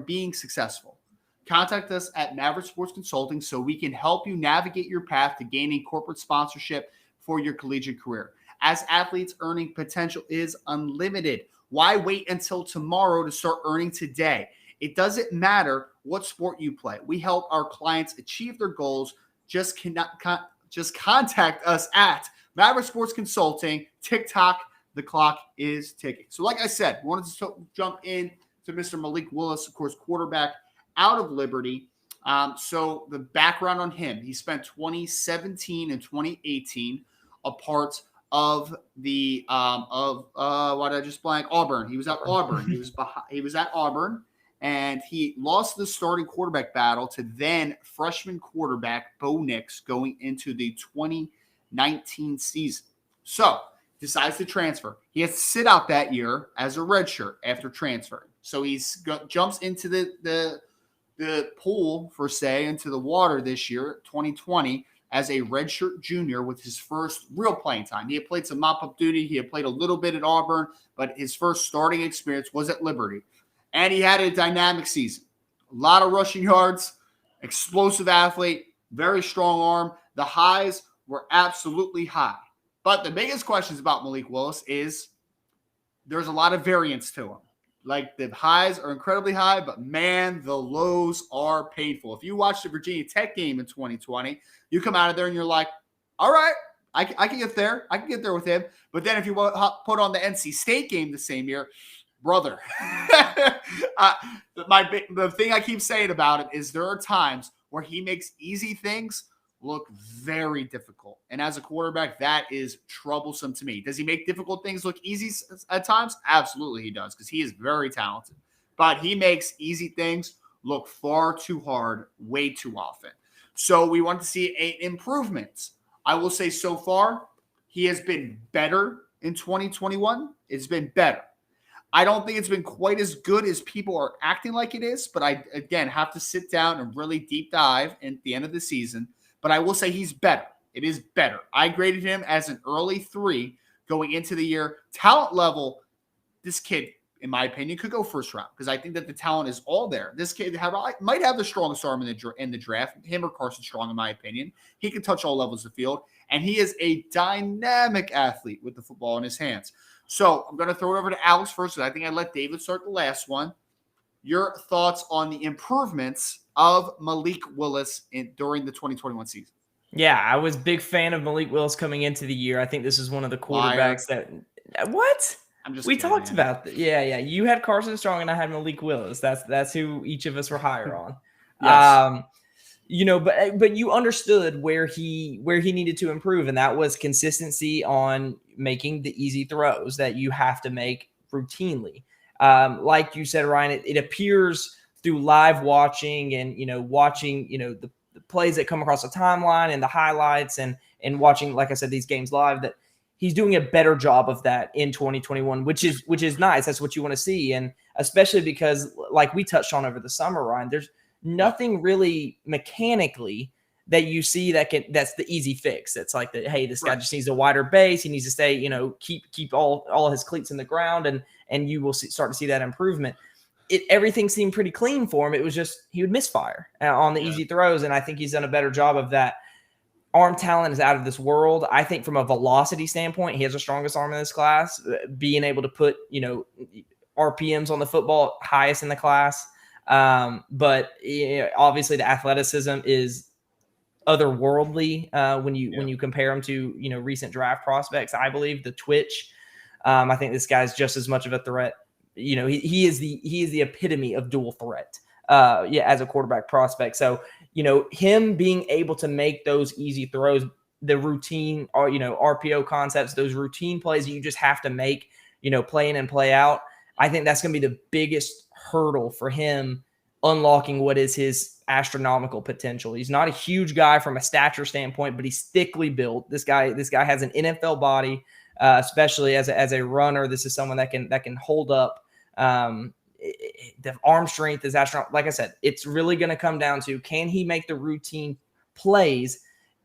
being successful. Contact us at Maverick Sports Consulting so we can help you navigate your path to gaining corporate sponsorship for your collegiate career. As athletes, earning potential is unlimited. Why wait until tomorrow to start earning today? It doesn't matter what sport you play. We help our clients achieve their goals. Just contact us at Maverick Sports Consulting, TikTok. The clock is ticking. So like I said, wanted to jump in to Mr. Malik Willis, of course, quarterback out of Liberty. So the background on him, he spent 2017 and 2018 a part of the why did I just blank? Auburn. He was at Auburn. He was at Auburn, and he lost the starting quarterback battle to then freshman quarterback Bo Nix going into the 2019 season. So decides to transfer. He has to sit out that year as a redshirt after transferring. So jumps into the pool, into the water this year, 2020, as a redshirt junior with his first real playing time. He had played some mop-up duty. He had played a little bit at Auburn, but his first starting experience was at Liberty. And he had a dynamic season. A lot of rushing yards, explosive athlete, very strong arm. The highs were absolutely high. But the biggest questions about Malik Willis is there's a lot of variance to him. Like the highs are incredibly high, but man, the lows are painful. If you watch the Virginia Tech game in 2020, you come out of there and you're like, all right, I can get there. I can get there with him. But then if you put on the NC State game the same year, brother, the thing I keep saying about it is there are times where he makes easy things look very difficult. And as a quarterback, that is troublesome to me. Does he make difficult things look easy at times? Absolutely he does, because he is very talented. But he makes easy things look far too hard, way too often. So we want to see improvements. I will say so far, he has been better in 2021. It's been better. I don't think it's been quite as good as people are acting like it is, but I, again, have to sit down and really deep dive at the end of the season. But I will say he's better. It is better. I graded him as an early 3 going into the year. Talent level, this kid, in my opinion, could go first round because I think that the talent is all there. This kid might have the strongest arm in the draft, him or Carson Strong, in my opinion. He can touch all levels of the field, and he is a dynamic athlete with the football in his hands. So I'm going to throw it over to Alex first. I think I let David start the last one. Your thoughts on the improvements of Malik Willis during the 2021 season? Yeah, I was a big fan of Malik Willis coming into the year. I think this is one of the quarterbacks what? I'm just we kidding, talked man. about that. Yeah. You had Carson Strong and I had Malik Willis. That's who each of us were higher on. Yes. But you understood where he needed to improve, and that was consistency on making the easy throws that you have to make routinely. Like you said, Ryan, it appears through live watching and watching the plays that come across the timeline and the highlights and watching, like I said, these games live, that he's doing a better job of that in 2021, which is nice. That's what you want to see, and especially because, like we touched on over the summer, Ryan, there's nothing really mechanically that you see that's the easy fix. It's like hey, this guy just needs a wider base. He needs to stay, keep all his cleats in the ground, and you will start to see that improvement. Everything seemed pretty clean for him. It was just he would misfire on the easy throws, and I think he's done a better job of that. Arm talent is out of this world. I think from a velocity standpoint, he has the strongest arm in this class. Being able to put RPMs on the football, highest in the class. But obviously the athleticism is otherworldly when you compare him to recent draft prospects. I believe the twitch. I think this guy's just as much of a threat. He is the epitome of dual threat. As a quarterback prospect. So him being able to make those easy throws, the routine or RPO concepts, those routine plays that you just have to make, play in and play out. I think that's going to be the biggest hurdle for him unlocking what is his astronomical potential. He's not a huge guy from a stature standpoint, but he's thickly built. This guy has an NFL body, especially as a runner. This is someone that can hold up. The arm strength is astronomical. Like I said, it's really going to come down to, can he make the routine plays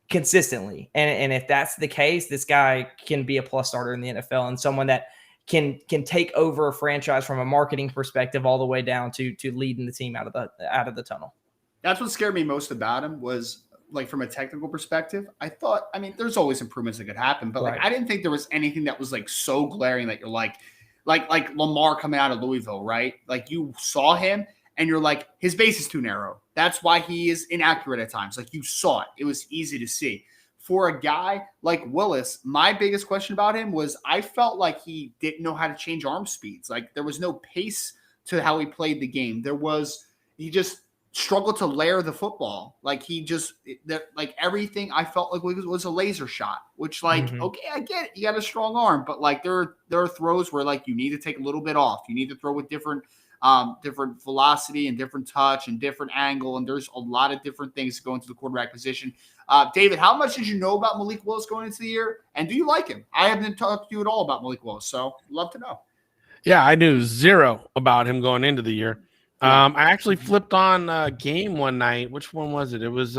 consistently? And if that's the case, this guy can be a plus starter in the NFL and someone that can take over a franchise from a marketing perspective all the way down to leading the team out of the tunnel. That's what scared me most about him was, like, from a technical perspective. I thought, there's always improvements that could happen, but I didn't think there was anything that was like so glaring that you're like Lamar coming out of Louisville, right? Like, you saw him and you're like, his base is too narrow. That's why he is inaccurate at times. Like, you saw it. It was easy to see. For a guy like Willis, my biggest question about him was I felt like he didn't know how to change arm speeds. Like, there was no pace to how he played the game. He just struggled to layer the football. Like, everything I felt like was a laser shot, which okay, I get it. You got a strong arm, but like there are throws where like you need to take a little bit off. You need to throw with different velocity and different touch and different angle. And there's a lot of different things to go into the quarterback position. David, how much did you know about Malik Willis going into the year? And do you like him? I haven't talked to you at all about Malik Willis, so I'd love to know. Yeah, I knew zero about him going into the year. I actually flipped on a game one night. Which one was it? It was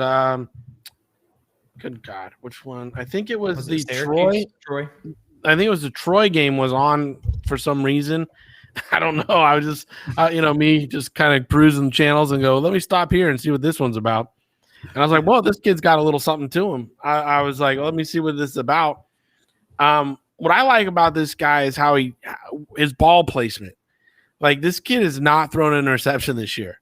good God, which one? I think it was the Troy. I think it was the Troy game was on for some reason. I don't know. I was just me just kind of cruising channels and go, let me stop here and see what this one's about. And I was like, well, this kid's got a little something to him. I was like, let me see what this is about. What I like about this guy is his ball placement. Like, this kid has not thrown an interception this year.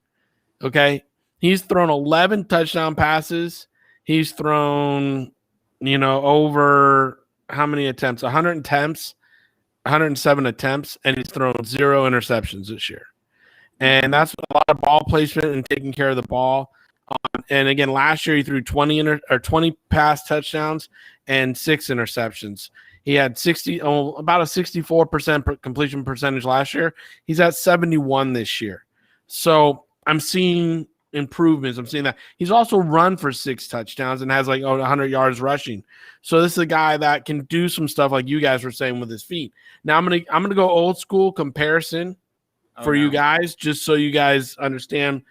Okay. He's thrown 11 touchdown passes. He's thrown, over how many attempts? 100 attempts, 107 attempts, and he's thrown 0 interceptions this year. And that's a lot of ball placement and taking care of the ball. And again, last year he threw 20 pass touchdowns and 6 interceptions. He had about a 64% completion percentage last year. He's at 71 this year. So I'm seeing improvements. I'm seeing that he's also run for 6 touchdowns and has like 100 yards rushing. So this is a guy that can do some stuff like you guys were saying with his feet. Now I'm gonna go old school comparison for you guys, just so you guys understand.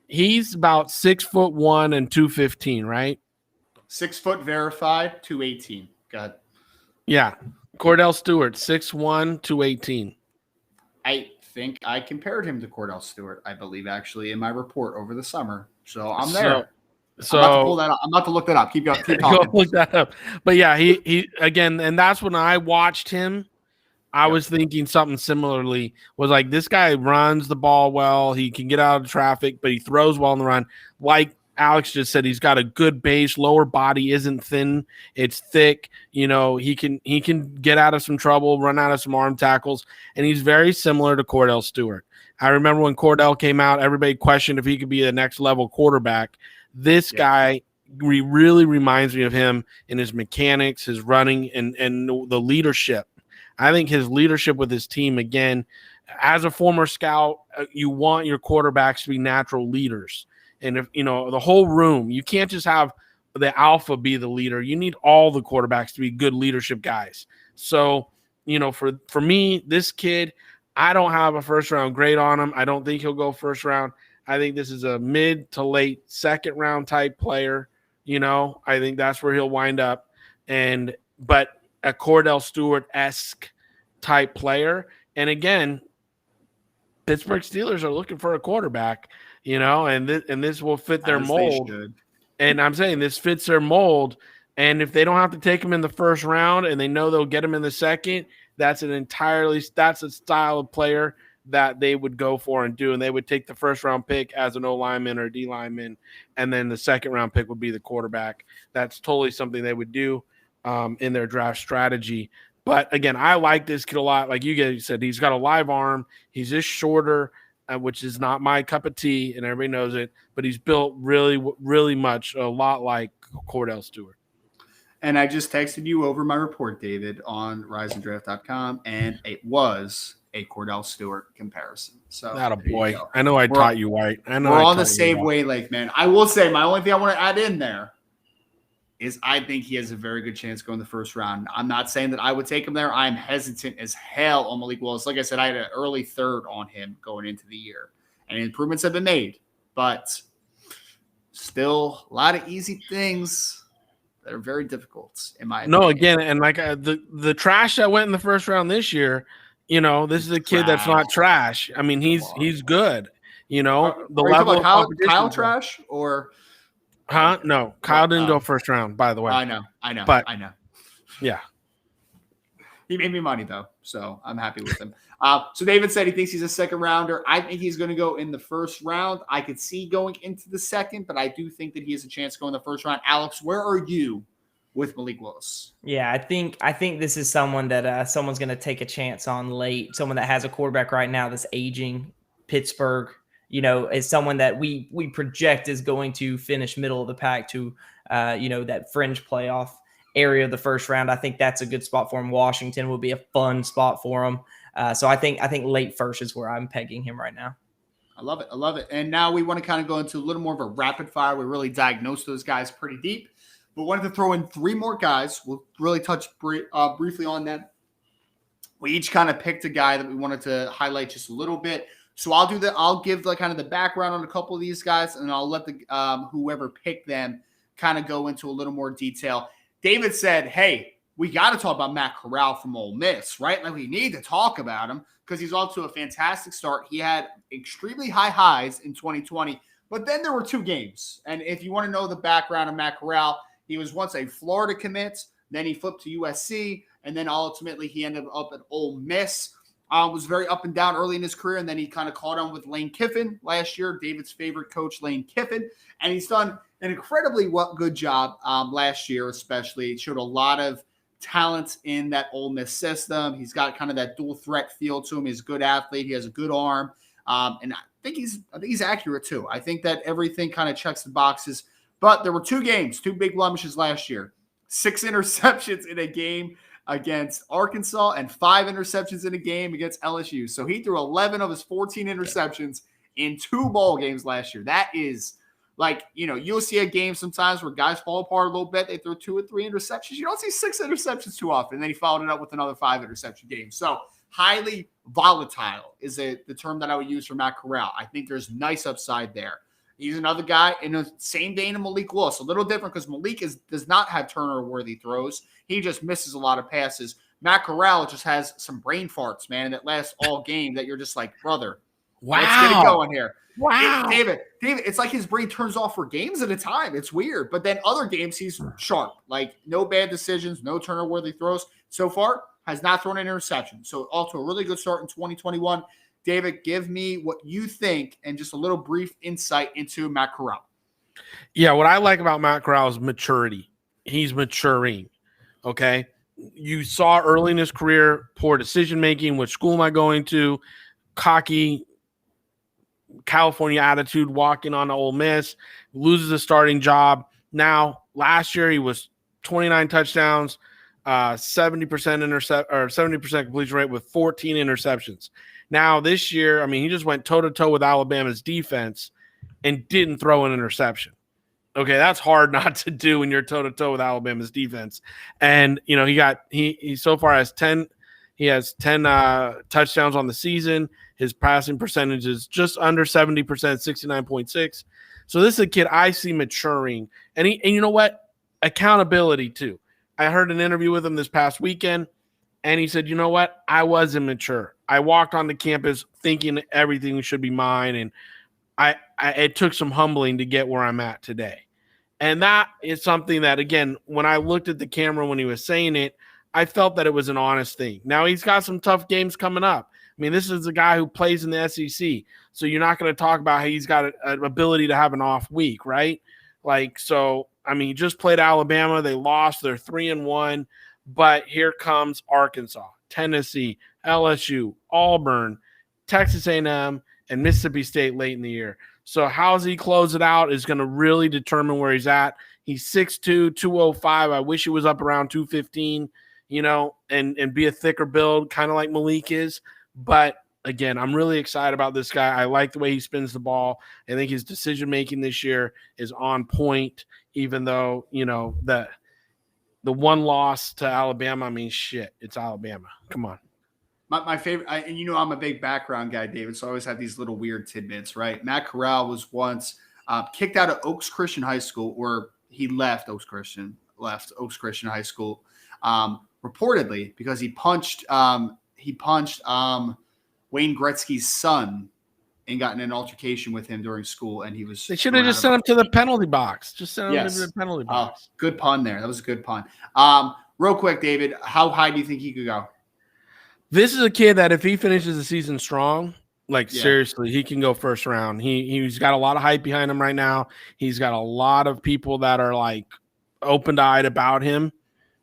He's about 6'1" and 215, right? 6 foot verified, 218. God. Yeah. Cordell Stewart, 6'1", 218. I think I compared him to Cordell Stewart, I believe, actually, in my report over the summer. So I'm there. So I'm about to pull that up. I'm about to look that up. Keep talking. Go look that up. But yeah, he again, and that's when I watched him. I was thinking something similarly. Was like, this guy runs the ball well. He can get out of traffic, but he throws well on the run. Like Alex just said, he's got a good base. Lower body isn't thin; it's thick. You know, he can get out of some trouble, run out of some arm tackles, and he's very similar to Cordell Stewart. I remember when Cordell came out, everybody questioned if he could be a next level quarterback. This guy really reminds me of him in his mechanics, his running, and the leadership. I think his leadership with his team, again, as a former scout, you want your quarterbacks to be natural leaders. And if the whole room, you can't just have the alpha be the leader. You need all the quarterbacks to be good leadership guys. So, for me, this kid, I don't have a first round grade on him. I don't think he'll go first round. I think this is a mid to late second round type player. I think that's where he'll wind up. But a Cordell Stewart-esque type player. And again, Pittsburgh Steelers are looking for a quarterback, and this will fit their mold. And I'm saying this fits their mold. And if they don't have to take him in the first round and they know they'll get him in the second, that's a style of player that they would go for and do. And they would take the first round pick as an O lineman or a D lineman. And then the second round pick would be the quarterback. That's totally something they would do in their draft strategy. But again, I like this kid a lot. Like you guys said, he's got a live arm. He's just shorter, which is not my cup of tea, and everybody knows it. But he's built really, really much a lot like Cordell Stewart. And I just texted you over my report, David, on riseanddraft.com, and it was a Cordell Stewart comparison. So not a boy. I know I taught you right. I know we're on the same wavelength, man. I will say my only thing I want to add in there is I think he has a very good chance going the first round. I'm not saying that I would take him there. I'm hesitant as hell on Malik Willis. Like I said, I had an early third on him going into the year, and improvements have been made, but still a lot of easy things that are very difficult in my opinion. No, again, and like the trash that went in the first round this year, this is a kid that's not trash. I mean, he's good. The level of Kyle trash or – Huh? No, Kyle didn't go first round, by the way. I know. But I know. Yeah. He made me money, though, so I'm happy with him. So David said he thinks he's a second rounder. I think he's going to go in the first round. I could see going into the second, but I do think that he has a chance to go in the first round. Alex, where are you with Malik Willis? Yeah, I think this is someone that someone's going to take a chance on late, someone that has a quarterback right now that's aging. Pittsburgh, is someone that we project is going to finish middle of the pack to, that fringe playoff area of the first round. I think that's a good spot for him. Washington would be a fun spot for him. So I think late first is where I'm pegging him right now. I love it. And now we want to kind of go into a little more of a rapid fire. We really diagnosed those guys pretty deep, but wanted to throw in 3 more guys. We'll really touch briefly on them. We each kind of picked a guy that we wanted to highlight just a little bit. So I'll do that. I'll give kind of the background on a couple of these guys, and I'll let the whoever picked them kind of go into a little more detail. David said, "Hey, we got to talk about Matt Corral from Ole Miss, right? Like we need to talk about him because he's off to a fantastic start. He had extremely high highs in 2020, but then there were 2 games. And if you want to know the background of Matt Corral, he was once a Florida commit, then he flipped to USC, and then ultimately he ended up at Ole Miss." Was very up and down early in his career, and then he kind of caught on with Lane Kiffin last year, David's favorite coach, Lane Kiffin, and he's done an incredibly good job last year especially. He showed a lot of talent in that Ole Miss system. He's got kind of that dual threat feel to him. He's a good athlete. He has a good arm, and I think he's accurate too. I think that everything kind of checks the boxes, but there were 2 games, 2 big blemishes last year, 6 interceptions in a game against Arkansas and 5 interceptions in a game against LSU. So he threw 11 of his 14 interceptions in 2 bowl games last year. That is like, you'll see a game sometimes where guys fall apart a little bit. They throw 2 or 3 interceptions. You don't see 6 interceptions too often. And then he followed it up with another 5 interception game. So highly volatile is the term that I would use for Matt Corral. I think there's nice upside there. He's another guy in the same vein of Malik Willis. A little different because Malik does not have turnover-worthy throws. He just misses a lot of passes. Matt Corral just has some brain farts, man, that last all game that you're just like, brother, let's get it going here. Wow. David, it's like his brain turns off for games at a time. It's weird. But then other games, he's sharp. Like, no bad decisions, no turnover-worthy throws. So far, has not thrown an interception. So off to a really good start in 2021. David, give me what you think and just a little brief insight into Matt Corral. Yeah, what I like about Matt Corral is maturity. He's maturing, okay? You saw early in his career poor decision-making. Which school am I going to? Cocky California attitude, walking on to Ole Miss, loses a starting job. Now, last year he was 29 touchdowns, 70% completion rate with 14 interceptions. Now, this year, I mean, he just went toe-to-toe with Alabama's defense and didn't throw an interception. Okay, that's hard not to do when you're toe-to-toe with Alabama's defense. And, he so far has 10 touchdowns on the season. His passing percentage is just under 70%, 69.6. So this is a kid I see maturing. And you know what? Accountability, too. I heard an interview with him this past weekend, and he said, you know what? I was immature. I walked onto campus thinking everything should be mine, and it took some humbling to get where I'm at today. And that is something that, again, when I looked at the camera when he was saying it, I felt that it was an honest thing. Now, he's got some tough games coming up. I mean, this is a guy who plays in the SEC, so you're not going to talk about how he's got an ability to have an off week, right? He just played Alabama. They lost. They're 3-1. But here comes Arkansas, Tennessee, LSU, Auburn, Texas A&M, and Mississippi State late in the year. So how does he close it out is going to really determine where he's at. He's 6'2", 205. I wish he was up around 215, and be a thicker build, kind of like Malik is. But, again, I'm really excited about this guy. I like the way he spins the ball. I think his decision-making this year is on point, even though, the one loss to Alabama, it's Alabama. Come on. My favorite, and I'm a big background guy, David, so I always have these little weird tidbits, right? Matt Corral was once kicked out of Oaks Christian High School, or he left Oaks Christian High School, reportedly because he punched Wayne Gretzky's son and got in an altercation with him during school, and he was. They should have just sent him to the penalty box. Just sent him to the penalty box. box. Good pun there. That was a good pun. Real quick, David, how high do you think he could go? This is a kid that if he finishes the season strong, seriously, he can go first round. He's got a lot of hype behind him right now. He's got a lot of people that are like open-eyed about him.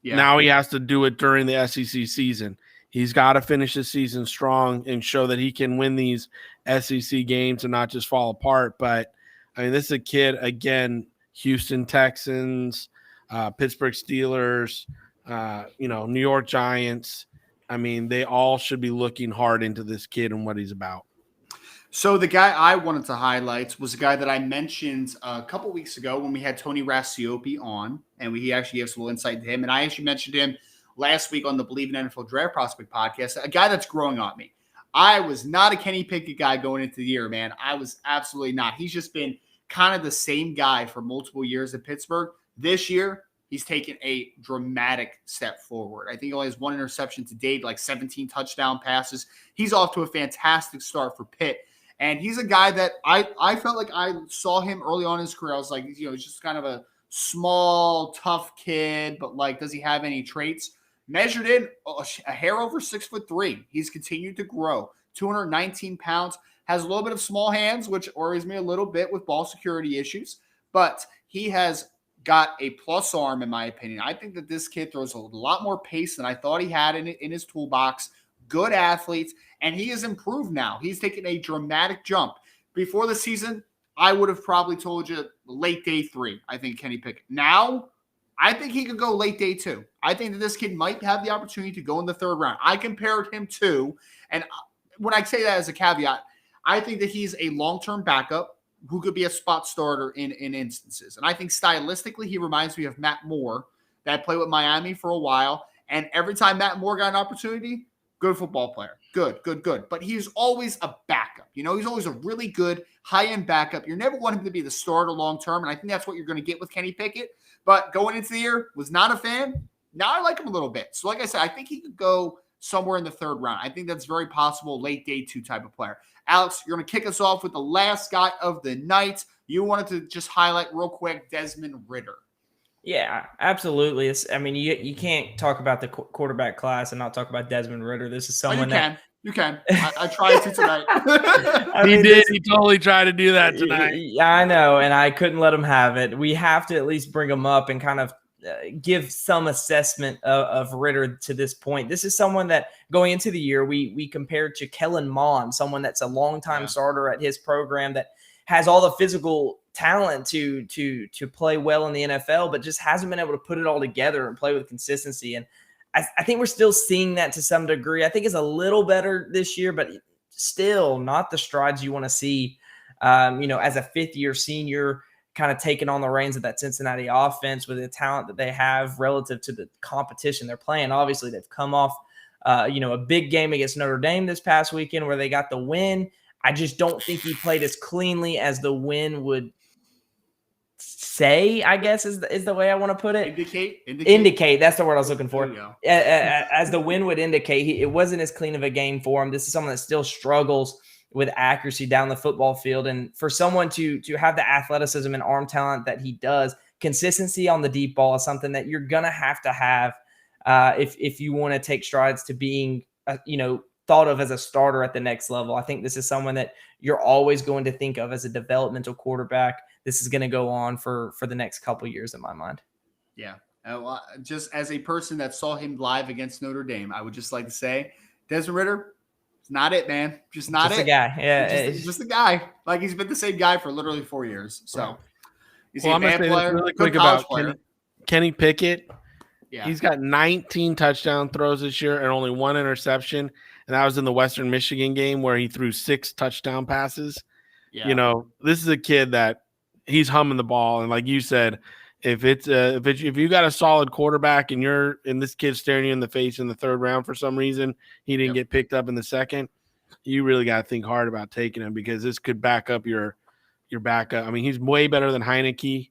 Yeah. Now he has to do it during the SEC season. He's got to finish the season strong and show that he can win these SEC games and not just fall apart. But, this is a kid, again, Houston Texans, Pittsburgh Steelers, New York Giants. They all should be looking hard into this kid and what he's about. So the guy I wanted to highlight was a guy that I mentioned a couple weeks ago when we had Tony Rasiopi on, and he actually gave some little insight into him. And I actually mentioned him last week on the Believe in NFL Draft Prospect podcast, a guy that's growing on me. I was not a Kenny Pickett guy going into the year, man. I was absolutely not. He's just been kind of the same guy for multiple years at Pittsburgh. This year, he's taken a dramatic step forward. I think he only has 1 interception to date, like 17 touchdown passes. He's off to a fantastic start for Pitt. And he's a guy that I felt like I saw him early on in his career. I was like, he's just kind of a small, tough kid, but does he have any traits? Measured in a hair over 6'3". He's continued to grow. 219 pounds, has a little bit of small hands, which worries me a little bit with ball security issues, but he has got a plus arm, in my opinion. I think that this kid throws a lot more pace than I thought he had in his toolbox. Good athlete, and he has improved now. He's taken a dramatic jump. Before the season, I would have probably told you late day 3, I think Kenny Pickett. Now, I think he could go late day 2. I think that this kid might have the opportunity to go in the 3rd round. I compared him to, and when I say that as a caveat, I think that he's a long-term backup who could be a spot starter in instances. And I think stylistically, he reminds me of Matt Moore that played with Miami for a while. And every time Matt Moore got an opportunity, good football player. Good. But he's always a backup. He's always a really good high-end backup. You never want him to be the starter long-term, and I think that's what you're going to get with Kenny Pickett. But going into the year, was not a fan. Now I like him a little bit. So like I said, I think he could go somewhere in the third round. I think that's very possible, late day 2 type of player. Alex, you're going to kick us off with the last guy of the night. You wanted to just highlight real quick Desmond Ridder. Yeah, absolutely. You can't talk about the quarterback class and not talk about Desmond Ridder. This is someone You can. I tried to tonight. He totally tried to do that tonight. Yeah, I know, and I couldn't let him have it. We have to at least bring him up and kind of give some assessment of Ridder to this point. This is someone that going into the year, we compared to Kellen Mond, someone that's a longtime starter at his program that has all the physical talent to play well in the NFL, but just hasn't been able to put it all together and play with consistency. And I think we're still seeing that to some degree. I think it's a little better this year, but still not the strides you want to see, as a fifth-year senior kind of taking on the reins of that Cincinnati offense with the talent that they have relative to the competition they're playing. Obviously, they've come off, a big game against Notre Dame this past weekend where they got the win. I just don't think he played as cleanly as the win would say, I guess is the way I want to put it. Indicate. That's the word I was looking for. As the win would indicate, it wasn't as clean of a game for him. This is someone that still struggles with accuracy down the football field. And for someone to have the athleticism and arm talent that he does, consistency on the deep ball is something that you're going to have if you want to take strides to being, thought of as a starter at the next level. I think this is someone that you're always going to think of as a developmental quarterback. This is going to go on for the next couple of years in my mind. Yeah. Just as a person that saw him live against Notre Dame, I would just like to say, Desmond Ridder, it's not it, man. Just not just it. A guy. Yeah. Just a guy. Like he's been the same guy for literally 4 years. So he's I'm going to say this really quick about Kenny Pickett. Yeah. He's got 19 touchdown throws this year and only 1 interception. And that was in the Western Michigan game where he threw 6 touchdown passes. Yeah. This is a kid that he's humming the ball. And like you said, if you got a solid quarterback and this kid's staring you in the face in the third round for some reason, he didn't get picked up in the second, you really got to think hard about taking him because this could back up your backup. I mean, he's way better than Heineke.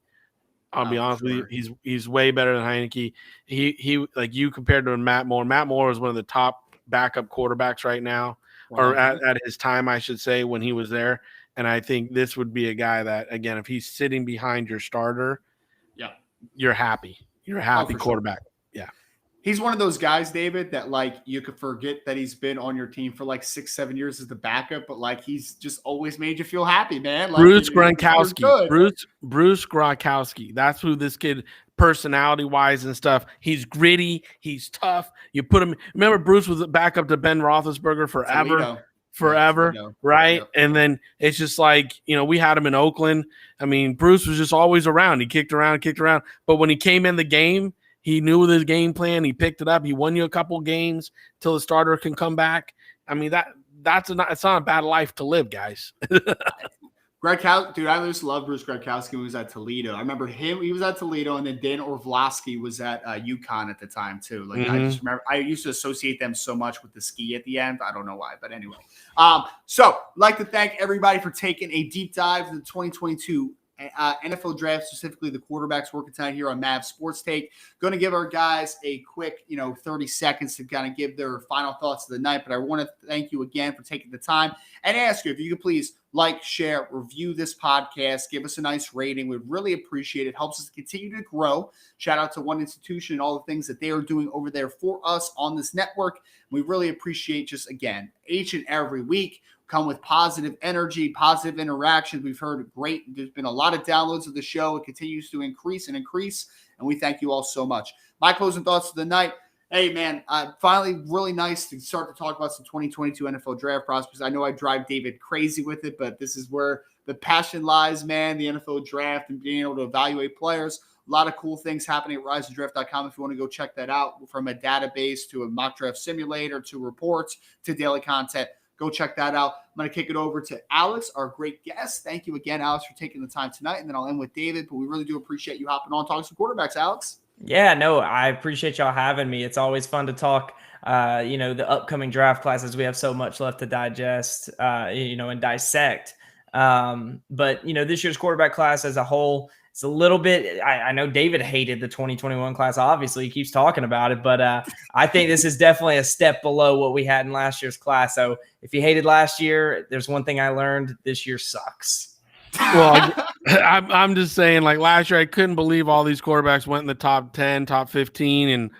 I'll be honest with you. He's way better than Heineke. He like you compared to Matt Moore. Matt Moore was one of the top backup quarterbacks right now, or at his time, I should say, when he was there. And I think this would be a guy that, again, if he's sitting behind your starter, you're happy. You're a happy quarterback. Sure. Yeah. He's one of those guys, David, that like you could forget that he's been on your team for like 6-7 years as the backup, but like he's just always made you feel happy, man. Like, Bruce Gronkowski. Bruce Gronkowski. That's who this kid, personality-wise and stuff. He's gritty. He's tough. You put him. Remember, Bruce was backup to Ben Roethlisberger forever, right? Yep. And then it's just like, we had him in Oakland. I mean, Bruce was just always around. He kicked around. But when he came in the game, he knew his game plan. He picked it up. He won you a couple games till the starter can come back. I mean, it's not a bad life to live, guys. Dude, I used to love Bruce Gronkowski when he was at Toledo. I remember him. He was at Toledo, and then Dan Orlovsky was at UConn at the time too. Like I just remember, I used to associate them so much with the ski at the end. I don't know why, but anyway. So I'd like to thank everybody for taking a deep dive into the 2022 NFL draft, specifically the quarterbacks working tonight here on Mav Sports Take. Going to give our guys a quick, 30 seconds to kind of give their final thoughts of the night. But I want to thank you again for taking the time and ask you if you could please like, share, review this podcast, give us a nice rating. We'd really appreciate it. Helps us to continue to grow. Shout out to One Institution and all the things that they are doing over there for us on this network. We really appreciate just, again, each and every week come with positive energy, positive interactions. We've heard great. There's been a lot of downloads of the show. It continues to increase, and we thank you all so much. My closing thoughts of the night. Hey, man, finally really nice to start to talk about some 2022 NFL draft prospects. I know I drive David crazy with it, but this is where the passion lies, man, the NFL draft and being able to evaluate players. A lot of cool things happening at riseanddraft.com if you want to go check that out, from a database to a mock draft simulator to reports to daily content. Go check that out. I'm going to kick it over to Alex, our great guest. Thank you again, Alex, for taking the time tonight. And then I'll end with David. But we really do appreciate you hopping on, talking some quarterbacks, Alex. Yeah, no, I appreciate y'all having me. It's always fun to talk, the upcoming draft classes. We have so much left to digest, and dissect. But this year's quarterback class as a whole, it's a little bit, I know David hated the 2021 class. Obviously, he keeps talking about it, but I think this is definitely a step below what we had in last year's class. So if you hated last year, there's one thing I learned: this year sucks. Well, I'm just saying, like last year, I couldn't believe all these quarterbacks went in the top 10, top 15. And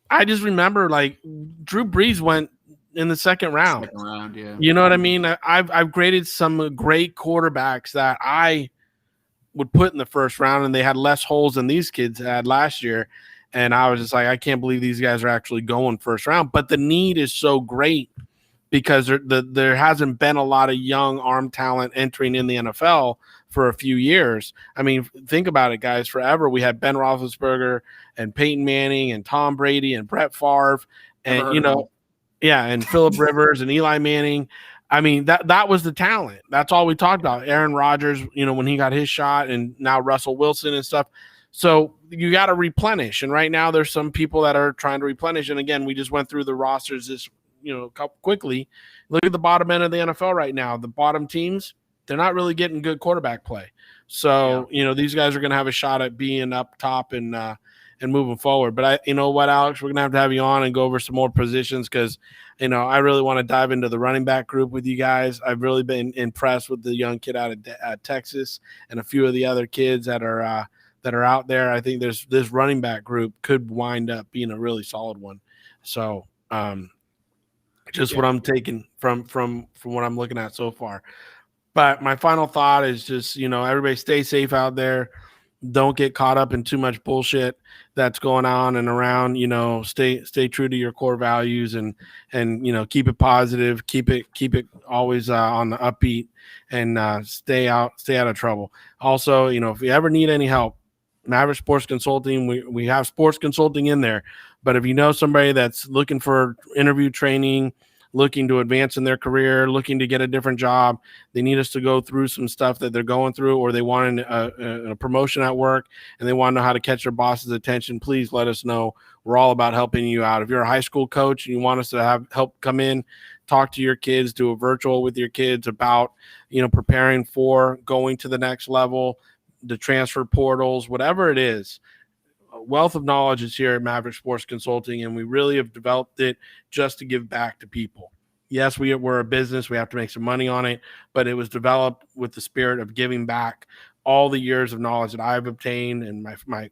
I just remember like Drew Brees went in the second round. Yeah. You know what I mean? I've graded some great quarterbacks that I would put in the first round, and they had less holes than these kids had last year. And I was just like, I can't believe these guys are actually going first round. But the need is so great because there hasn't been a lot of young arm talent entering in the NFL for a few years. I mean, think about it, guys. Forever we had Ben Roethlisberger and Peyton Manning and Tom Brady and Brett Favre and and Phillip Rivers and Eli Manning. I mean, that was the talent. That's all we talked about. Aaron Rodgers, when he got his shot, and now Russell Wilson and stuff. So you got to replenish. And right now there's some people that are trying to replenish. And again, we just went through the rosters this quickly. Look at the bottom end of the NFL right now. The bottom teams, they're not really getting good quarterback play. So, these guys are going to have a shot at being up top and moving forward. But you know what, Alex, we're going to have you on and go over some more positions because, I really want to dive into the running back group with you guys. I've really been impressed with the young kid out of Texas and a few of the other kids that are out there. I think this running back group could wind up being a really solid one. So, what I'm taking from what I'm looking at so far. But my final thought is just, everybody stay safe out there. Don't get caught up in too much bullshit that's going on and around. Stay true to your core values and keep it positive. Keep it always on the upbeat and stay out of trouble. Also, if you ever need any help, Maverick Sports Consulting, we have sports consulting in there. But if you know somebody that's looking for interview training, looking to advance in their career, looking to get a different job, they need us to go through some stuff that they're going through, or they want a promotion at work and they want to know how to catch their boss's attention, please let us know. We're all about helping you out. If you're a high school coach and you want us to have help come in, talk to your kids, do a virtual with your kids about, preparing for going to the next level, the transfer portals, whatever it is, a wealth of knowledge is here at Maverick Sports Consulting, and we really have developed it just to give back to people. Yes, we're a business. We have to make some money on it, but it was developed with the spirit of giving back all the years of knowledge that I've obtained and my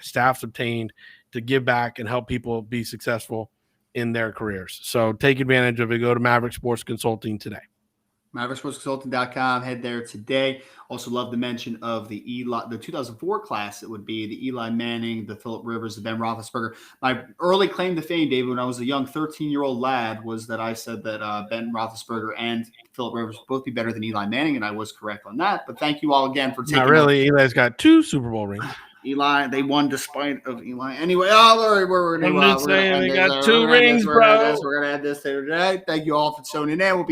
staff's obtained to give back and help people be successful in their careers. So take advantage of it. Go to Maverick Sports Consulting today. MaverickSportsConsulting.com. Head there today. Also love the mention of the 2004 class. It would be the Eli Manning, the Phillip Rivers, the Ben Roethlisberger. My early claim to fame, David, when I was a young 13-year-old lad, was that I said that Ben Roethlisberger and Phillip Rivers would both be better than Eli Manning, and I was correct on that. But thank you all again for taking. Not really. Eli's got 2 Super Bowl rings. Eli, they won despite of Eli. Anyway, we're I'm just saying they got 2 rings, bro. We're gonna add this today. Thank you all for tuning in. We'll be